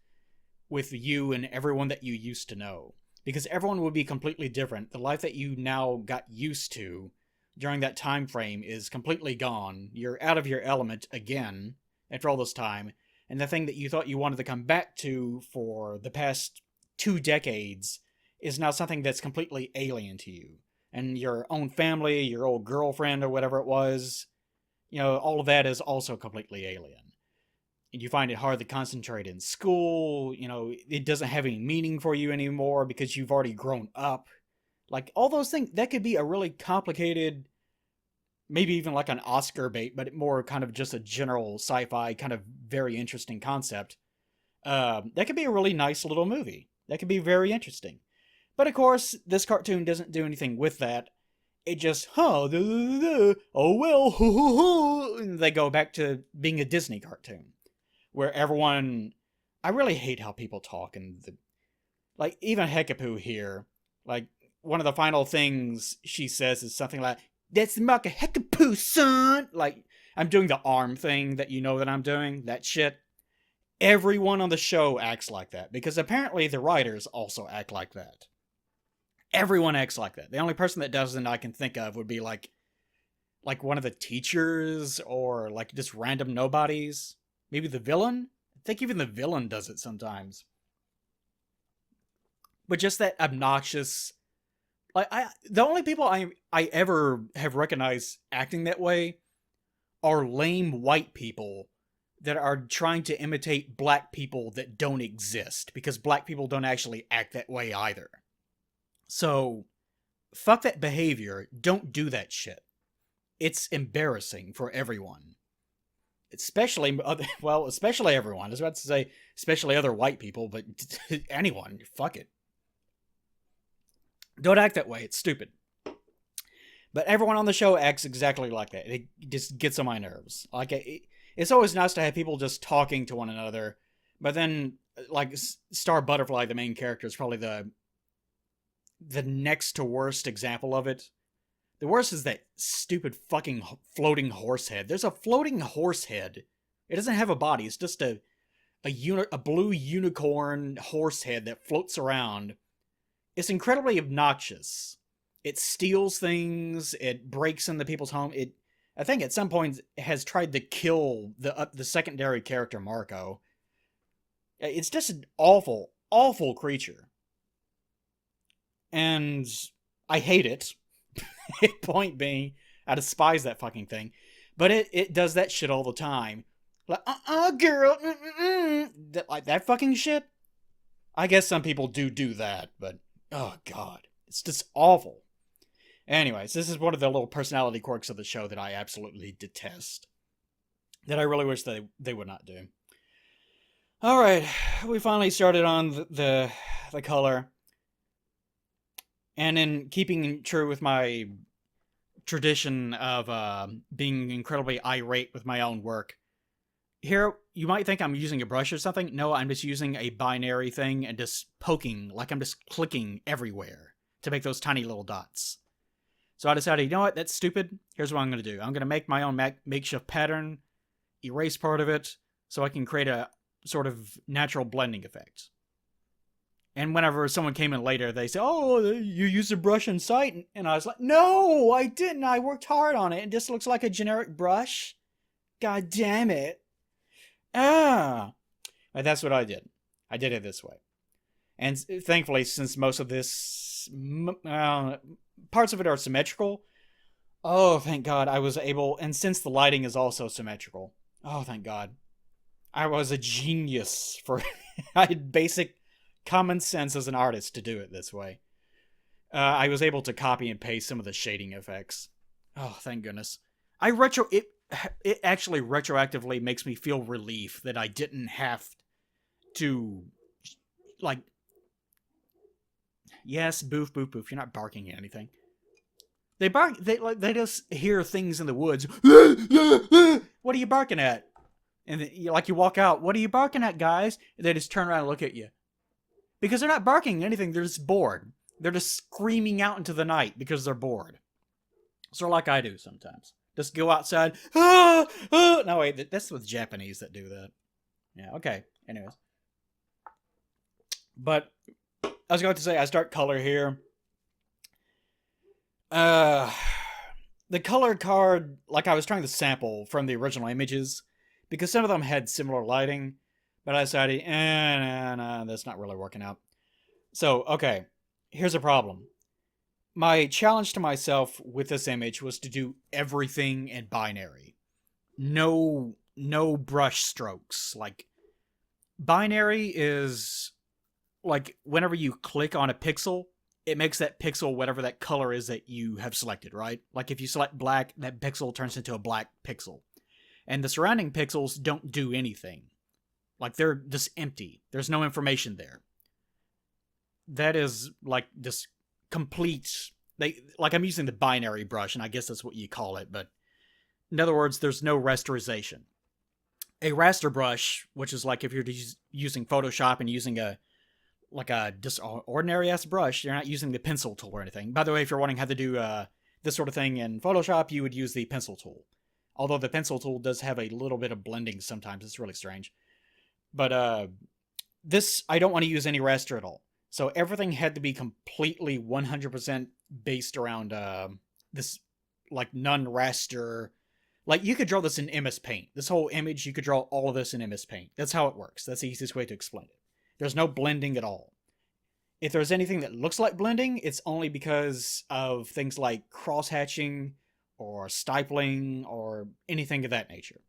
with you and everyone that you used to know. Because everyone would be completely different. The life that you now got used to during that time frame is completely gone. You're out of your element again after all this time. And the thing that you thought you wanted to come back to for the past 2 decades is now something that's completely alien to you. And your own family, your old girlfriend, or whatever it was, all of that is also completely alien. And you find it hard to concentrate in school, it doesn't have any meaning for you anymore because you've already grown up. Like, all those things, that could be a really complicated, maybe even like an Oscar bait, but more kind of just a general sci-fi kind of very interesting concept. That could be a really nice little movie. That could be very interesting. But of course, this cartoon doesn't do anything with that. It just, oh well, and they go back to being a Disney cartoon. Where everyone, I really hate how people talk, and like, even Hekapoo here, like, one of the final things she says is something like, "That's like a Hekapoo, son!" Like, I'm doing the arm thing that that I'm doing, that shit. Everyone on the show acts like that, because apparently the writers also act like that. Everyone acts like that. The only person that doesn't I can think of would be like one of the teachers, or like just random nobodies. Maybe the villain? I think even the villain does it sometimes. But just that obnoxious... Like, the only people I ever have recognized acting that way are lame white people that are trying to imitate black people that don't exist. Because black people don't actually act that way either. So, fuck that behavior. Don't do that shit. It's embarrassing for everyone. Especially everyone. I was about to say, especially other white people, but anyone. Fuck it. Don't act that way. It's stupid. But everyone on the show acts exactly like that. It just gets on my nerves. Like, it's always nice to have people just talking to one another, but then, like, Star Butterfly, the main character, is probably the next to worst example of it. The worst is that stupid fucking floating horse head. There's a floating horse head. It doesn't have a body. It's just a blue unicorn horse head that floats around. It's incredibly obnoxious. It steals things. It breaks into people's home. I think at some point has tried to kill the secondary character Marco. It's just an awful, awful creature. And I hate it. Point being, I despise that fucking thing. But it does that shit all the time. Like, girl, like that fucking shit. I guess some people do that, but oh god, it's just awful. Anyways, this is one of the little personality quirks of the show that I absolutely detest. That I really wish they would not do. Alright, we finally started on the color. And in keeping true with my tradition of being incredibly irate with my own work, here, you might think I'm using a brush or something. No, I'm just using a binary thing and just poking, like I'm just clicking everywhere to make those tiny little dots. So I decided, you know what, that's stupid. Here's what I'm going to do. I'm going to make my own makeshift pattern, erase part of it, so I can create a sort of natural blending effect. And whenever someone came in later, they say, oh, you used a brush in Sight. And I was like, no, I didn't. I worked hard on it. It just looks like a generic brush. God damn it. But that's what I did. I did it this way. And thankfully, since most of this, parts of it are symmetrical, oh, thank God, I was able, and since the lighting is also symmetrical, oh, thank God, I was a genius for, I had basic common sense as an artist to do it this way. I was able to copy and paste some of the shading effects. Oh, thank goodness. It actually retroactively makes me feel relief that I didn't have to, like, yes, boof, boof, boof, you're not barking at anything. They bark, they just hear things in the woods. What are you barking at? And then, you walk out, what are you barking at, guys? And they just turn around and look at you. Because they're not barking anything, they're just bored. They're just screaming out into the night because they're bored. So like I do sometimes. Just go outside. No, wait, that's with Japanese that do that. Yeah, okay. Anyways. But I was going to say, I start color here. Uh, the color card, like I was trying to sample from the original images, because some of them had similar lighting, but I decided, nah, that's not really working out. So, okay, here's a problem. My challenge to myself with this image was to do everything in binary. No brush strokes. Like, binary is like whenever you click on a pixel, it makes that pixel whatever that color is that you have selected, right? Like if you select black, that pixel turns into a black pixel. And the surrounding pixels don't do anything. Like they're just empty. There's no information there. That is like just complete. Like I'm using the binary brush, and I guess that's what you call it, but in other words, there's no rasterization. A raster brush, which is like if you're using Photoshop and using a like a just ordinary ass brush, you're not using the pencil tool or anything. By the way, if you're wanting how to do this sort of thing in Photoshop, you would use the pencil tool. Although the pencil tool does have a little bit of blending sometimes, it's really strange. But this, I don't want to use any raster at all. So everything had to be completely 100% based around this like non-raster. Like you could draw this in MS Paint. This whole image, you could draw all of this in MS Paint. That's how it works. That's the easiest way to explain it. There's no blending at all. If there's anything that looks like blending, it's only because of things like cross-hatching or stifling or anything of that nature.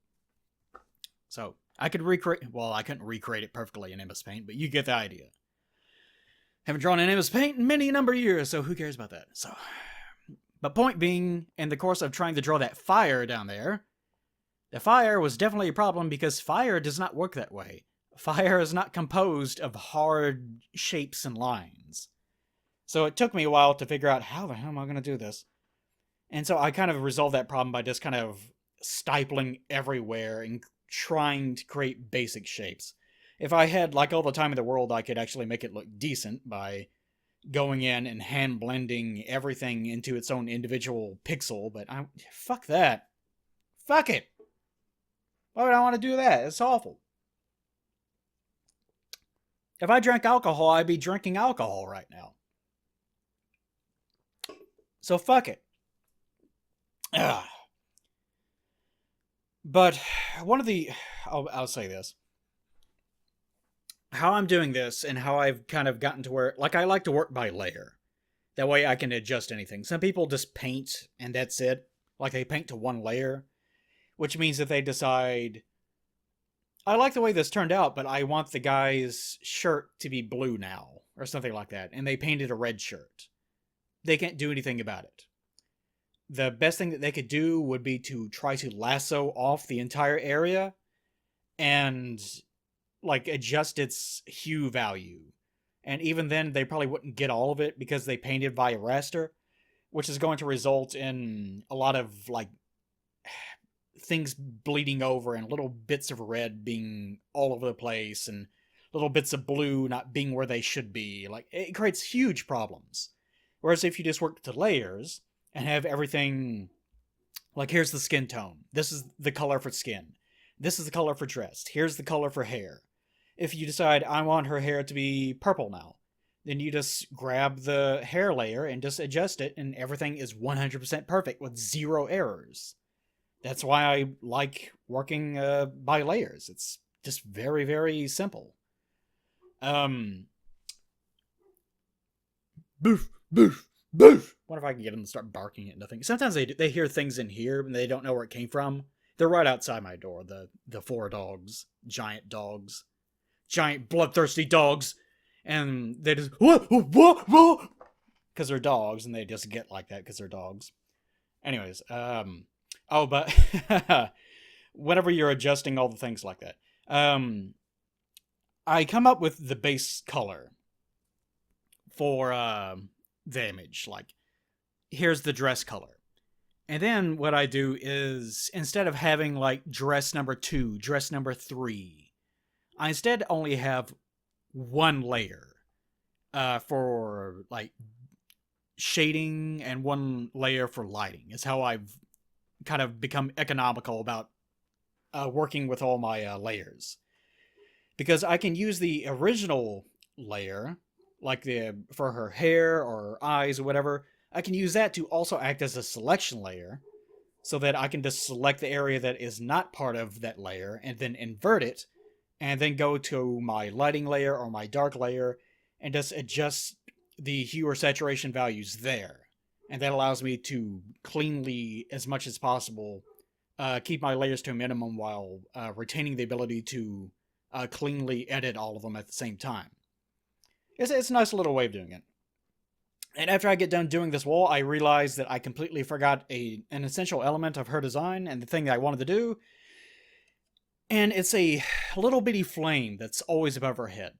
So I could recreate, well, I couldn't recreate it perfectly in MS Paint, but you get the idea. Haven't drawn in MS Paint in many number of years, so who cares about that? So, but point being, in the course of trying to draw that fire down there, the fire was definitely a problem because fire does not work that way. Fire is not composed of hard shapes and lines. So it took me a while to figure out how the hell am I going to do this. And so I kind of resolved that problem by just kind of stippling everywhere and trying to create basic shapes. If I had like all the time in the world, I could actually make it look decent by going in and hand blending everything into its own individual pixel, but fuck that. Fuck it. Why would I want to do that? It's awful. If I drank alcohol, I'd be drinking alcohol right now. So fuck it. Ugh. But one of the... I'll say this. How I'm doing this and how I've kind of gotten to where... Like, I like to work by layer. That way I can adjust anything. Some people just paint and that's it. Like, they paint to one layer. Which means that they decide... I like the way this turned out, but I want the guy's shirt to be blue now, or something like that, and they painted a red shirt. They can't do anything about it. The best thing that they could do would be to try to lasso off the entire area and, like, adjust its hue value. And even then, they probably wouldn't get all of it because they painted via raster, which is going to result in a lot of, like, things bleeding over and little bits of red being all over the place and little bits of blue not being where they should be. Like, it creates huge problems. Whereas if you just work to layers and have everything, like, here's the skin tone. This is the color for skin. This is the color for dress. Here's the color for hair. If you decide, I want her hair to be purple now, then you just grab the hair layer and just adjust it, and everything is 100% perfect with zero errors. That's why I like working by layers. It's just very, very simple. Boof, boof, boof. Wonder if I can get them to start barking at nothing. Sometimes they hear things in here and they don't know where it came from. They're right outside my door. The four dogs, giant bloodthirsty dogs, and they just because they're dogs and they just get like that because they're dogs. Anyways, oh, but whenever you're adjusting all the things like that, I come up with the base color for the image. Like, here's the dress color. And then what I do is, instead of having, like, dress number 2, dress number 3, I instead only have one layer for, like, shading and one layer for lighting. Is how I've kind of become economical about working with all my layers. Because I can use the original layer, like for her hair or eyes or whatever, I can use that to also act as a selection layer, so that I can just select the area that is not part of that layer and then invert it, and then go to my lighting layer or my dark layer and just adjust the hue or saturation values there. And that allows me to cleanly, as much as possible, keep my layers to a minimum while retaining the ability to cleanly edit all of them at the same time. It's a nice little way of doing it. And after I get done doing this wall, I realize that I completely forgot an essential element of her design and the thing that I wanted to do. And it's a little bitty flame that's always above her head.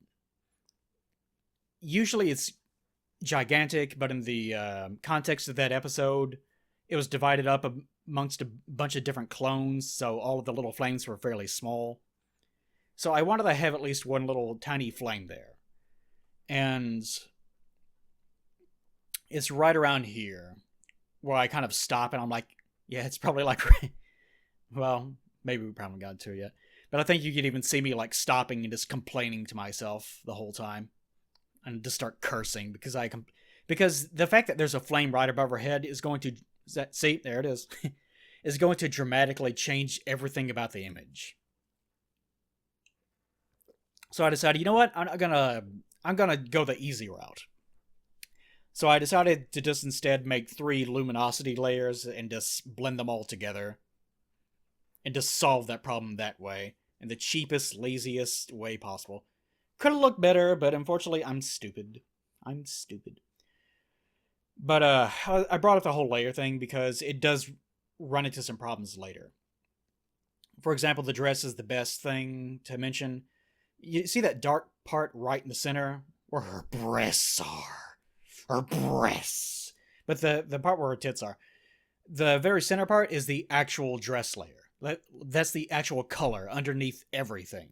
Usually it's gigantic, but in the context of that episode, it was divided up amongst a bunch of different clones, so all of the little flames were fairly small. So I wanted to have at least one little tiny flame there. And it's right around here where I kind of stop and I'm like, yeah, it's probably like, well, maybe we haven't gotten to it yet. But I think you could even see me like stopping and just complaining to myself the whole time. And just start cursing because the fact that there's a flame right above her head is going to, see, there it is, is going to dramatically change everything about the image. So I decided, you know what, I'm gonna go the easy route. So I decided to just instead make 3 luminosity layers and just blend them all together. And just solve that problem that way. In the cheapest, laziest way possible. Could have looked better, but unfortunately I'm stupid. But I brought up the whole layer thing because it does run into some problems later. For example, the dress is the best thing to mention. You see that dark part right in the center? Where her breasts are. Her breasts. But the part where her tits are. The very center part is the actual dress layer. That's the actual color underneath everything.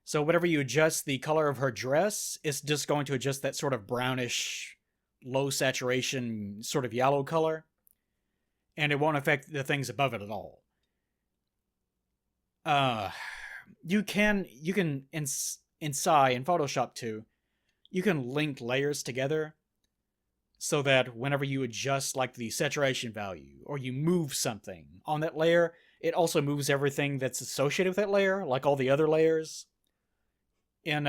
So whenever you adjust the color of her dress, it's just going to adjust that sort of brownish, low saturation, sort of yellow color. And it won't affect the things above it at all. You can inside in Photoshop too, you can link layers together so that whenever you adjust like the saturation value or you move something on that layer, it also moves everything that's associated with that layer, like all the other layers. In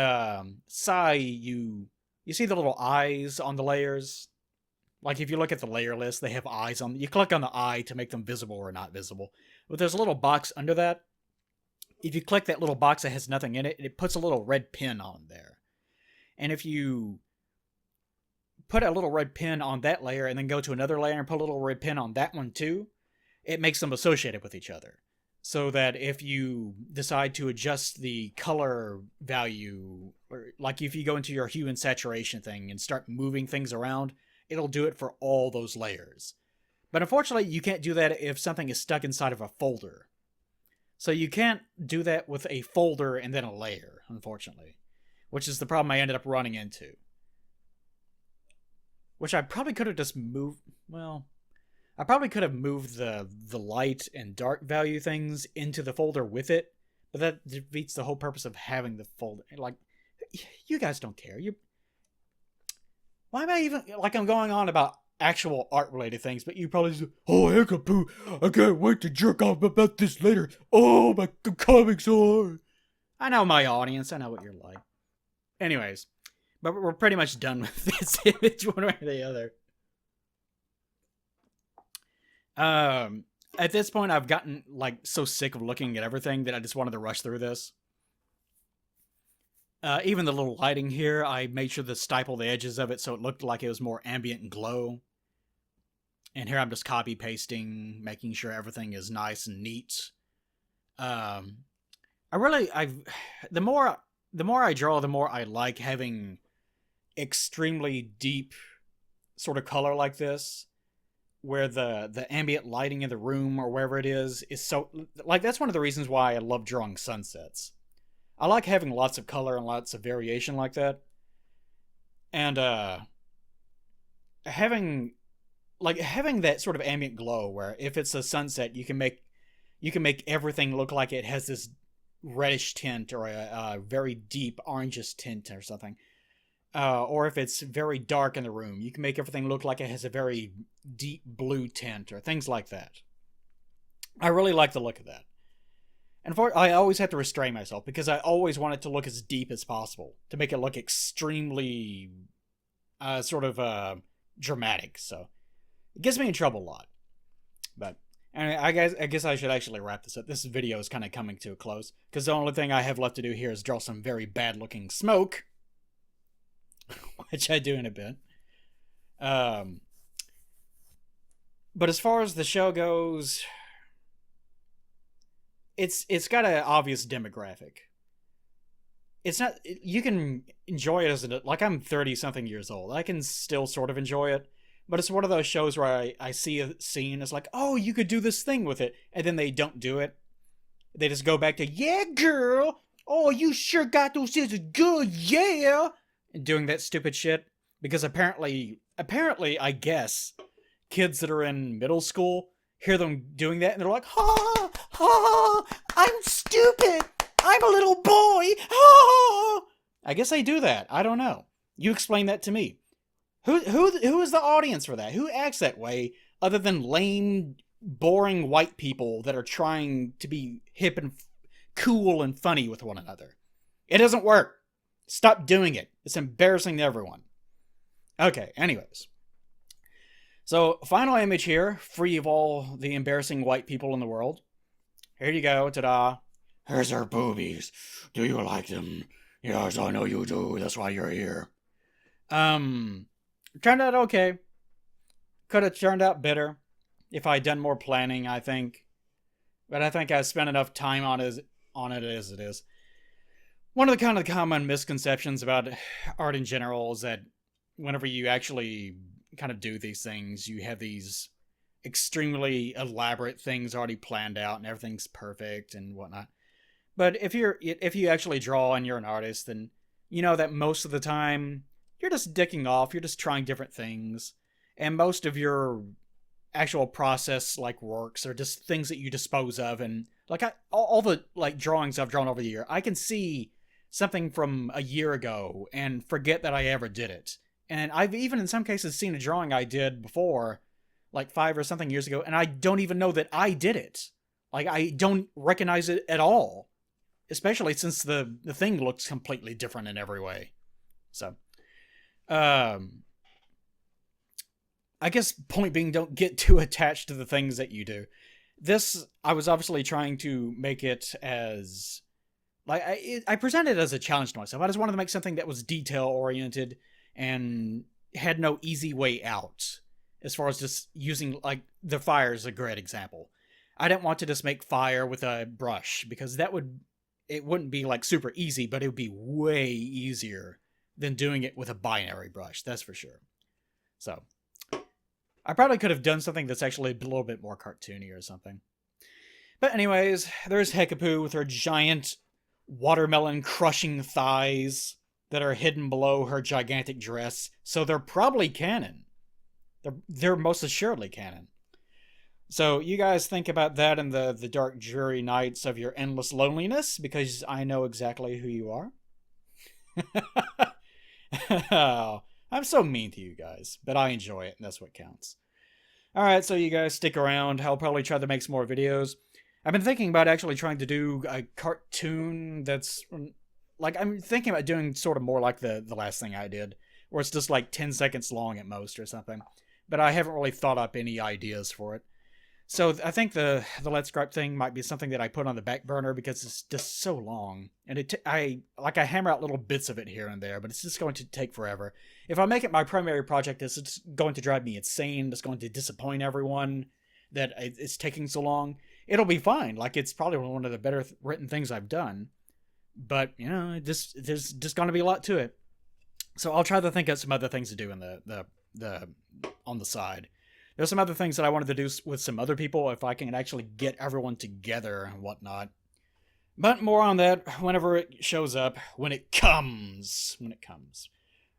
Psy, you see the little eyes on the layers. Like if you look at the layer list, they have eyes on. You click on the eye to make them visible or not visible. But there's a little box under that. If you click that little box that has nothing in it, it puts a little red pin on there. And if you put a little red pin on that layer and then go to another layer and put a little red pin on that one too, it makes them associated with each other. So that if you decide to adjust the color value, or like if you go into your hue and saturation thing and start moving things around, it'll do it for all those layers. But unfortunately, you can't do that if something is stuck inside of a folder. So you can't do that with a folder and then a layer, unfortunately. Which is the problem I ended up running into. Which I probably could have just moved, well, I probably could have moved the light and dark value things into the folder with it, but that defeats the whole purpose of having the folder. Like, you guys don't care. Why am I even, like, I'm going on about actual art-related things, but you probably say, oh, Hekapoo, I can't wait to jerk off about this later. Oh, my comics so hard. I know my audience. I know what you're like. Anyways, but we're pretty much done with this image one way or the other. At this point, I've gotten, like, so sick of looking at everything that I just wanted to rush through this. Even the little lighting here, I made sure to stipple the edges of it so it looked like it was more ambient and glow. And here I'm just copy-pasting, making sure everything is nice and neat. The more I draw, the more I like having extremely deep sort of color like this, where the ambient lighting in the room or wherever it is so, like, that's one of the reasons why I love drawing sunsets. I like having lots of color and lots of variation like that. And having that sort of ambient glow where if it's a sunset, you can make everything look like it has this reddish tint or a very deep orangish tint or something. or if it's very dark in the room. You can make everything look like it has a very deep blue tint or things like that. I really like the look of that. And I always have to restrain myself because I always want it to look as deep as possible to make it look extremely dramatic. So it gets me in trouble a lot. But anyway, I guess I should actually wrap this up. This video is kind of coming to a close because the only thing I have left to do here is draw some very bad looking smoke, which I do in a bit. But as far as the show goes, it's got an obvious demographic. It's not, you can enjoy it as like I'm 30 something years old. I can still sort of enjoy it, but it's one of those shows where I see a scene, it's like, oh, you could do this thing with it, and then they don't do it. They just go back to, yeah, girl, oh, you sure got those scissors good, yeah, and doing that stupid shit. Because apparently, I guess, kids that are in middle school hear them doing that, and they're like, ha, ha, I'm stupid, I'm a little boy, ha. I guess they do that, I don't know. You explain that to me. Who is the audience for that? Who acts that way other than lame, boring white people that are trying to be hip and cool and funny with one another? It doesn't work. Stop doing it. It's embarrassing to everyone. Okay, anyways. So, final image here, free of all the embarrassing white people in the world. Here you go, ta-da. Here's her boobies. Do you like them? Yes, I know you do. That's why you're here. Turned out okay. Could have turned out better if I'd done more planning, I think. But I think I spent enough time on it as it is. One of the kind of common misconceptions about art in general is that whenever you actually kind of do these things, you have these extremely elaborate things already planned out and everything's perfect and whatnot. But if you actually draw and you're an artist, then you know that most of the time you're just dicking off, you're just trying different things, and most of your actual process like works are just things that you dispose of. And like all the like drawings I've drawn over the year, I can see something from a year ago and forget that I ever did it. And I've even in some cases seen a drawing I did before, like 5 or something years ago, and I don't even know that I did it. Like, I don't recognize it at all. Especially since the thing looks completely different in every way. So, I guess point being, don't get too attached to the things that you do. This, I was obviously trying to make it as, like, I presented it as a challenge to myself. I just wanted to make something that was detail-oriented and had no easy way out. As far as just using, like, the fire is a great example. I didn't want to just make fire with a brush, because it wouldn't be, like, super easy, but it would be way easier than doing it with a binary brush, that's for sure. So, I probably could have done something that's actually a little bit more cartoony or something. But anyways, there's Hekapoo with her giant watermelon-crushing thighs that are hidden below her gigantic dress, so they're probably canon. They're most assuredly canon. So you guys think about that in the dark, dreary nights of your endless loneliness, because I know exactly who you are. Oh, I'm so mean to you guys, but I enjoy it, and that's what counts. Alright, so you guys stick around. I'll probably try to make some more videos. I've been thinking about actually trying to do a cartoon that's... Like, I'm thinking about doing sort of more like the last thing I did, where it's just like 10 seconds long at most or something. But I haven't really thought up any ideas for it. So I think the Let's Gripe thing might be something that I put on the back burner because it's just so long. And I hammer out little bits of it here and there, but it's just going to take forever. If I make it my primary project, it's going to drive me insane. It's going to disappoint everyone that it's taking so long. It'll be fine. Like, it's probably one of the better written things I've done. But, you know, there's just going to be a lot to it. So I'll try to think of some other things to do in the on the side. There's some other things that I wanted to do with some other people if I can actually get everyone together and whatnot. But more on that whenever it shows up, when it comes.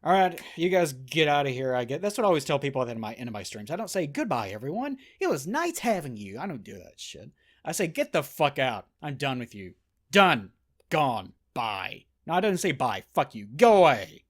Alright, you guys get out of here, I guess. That's what I always tell people at the end of my streams. I don't say, goodbye, everyone. It was nice having you. I don't do that shit. I say, get the fuck out. I'm done with you. Done. Gone. Bye. No, I didn't say bye. Fuck you. Go away.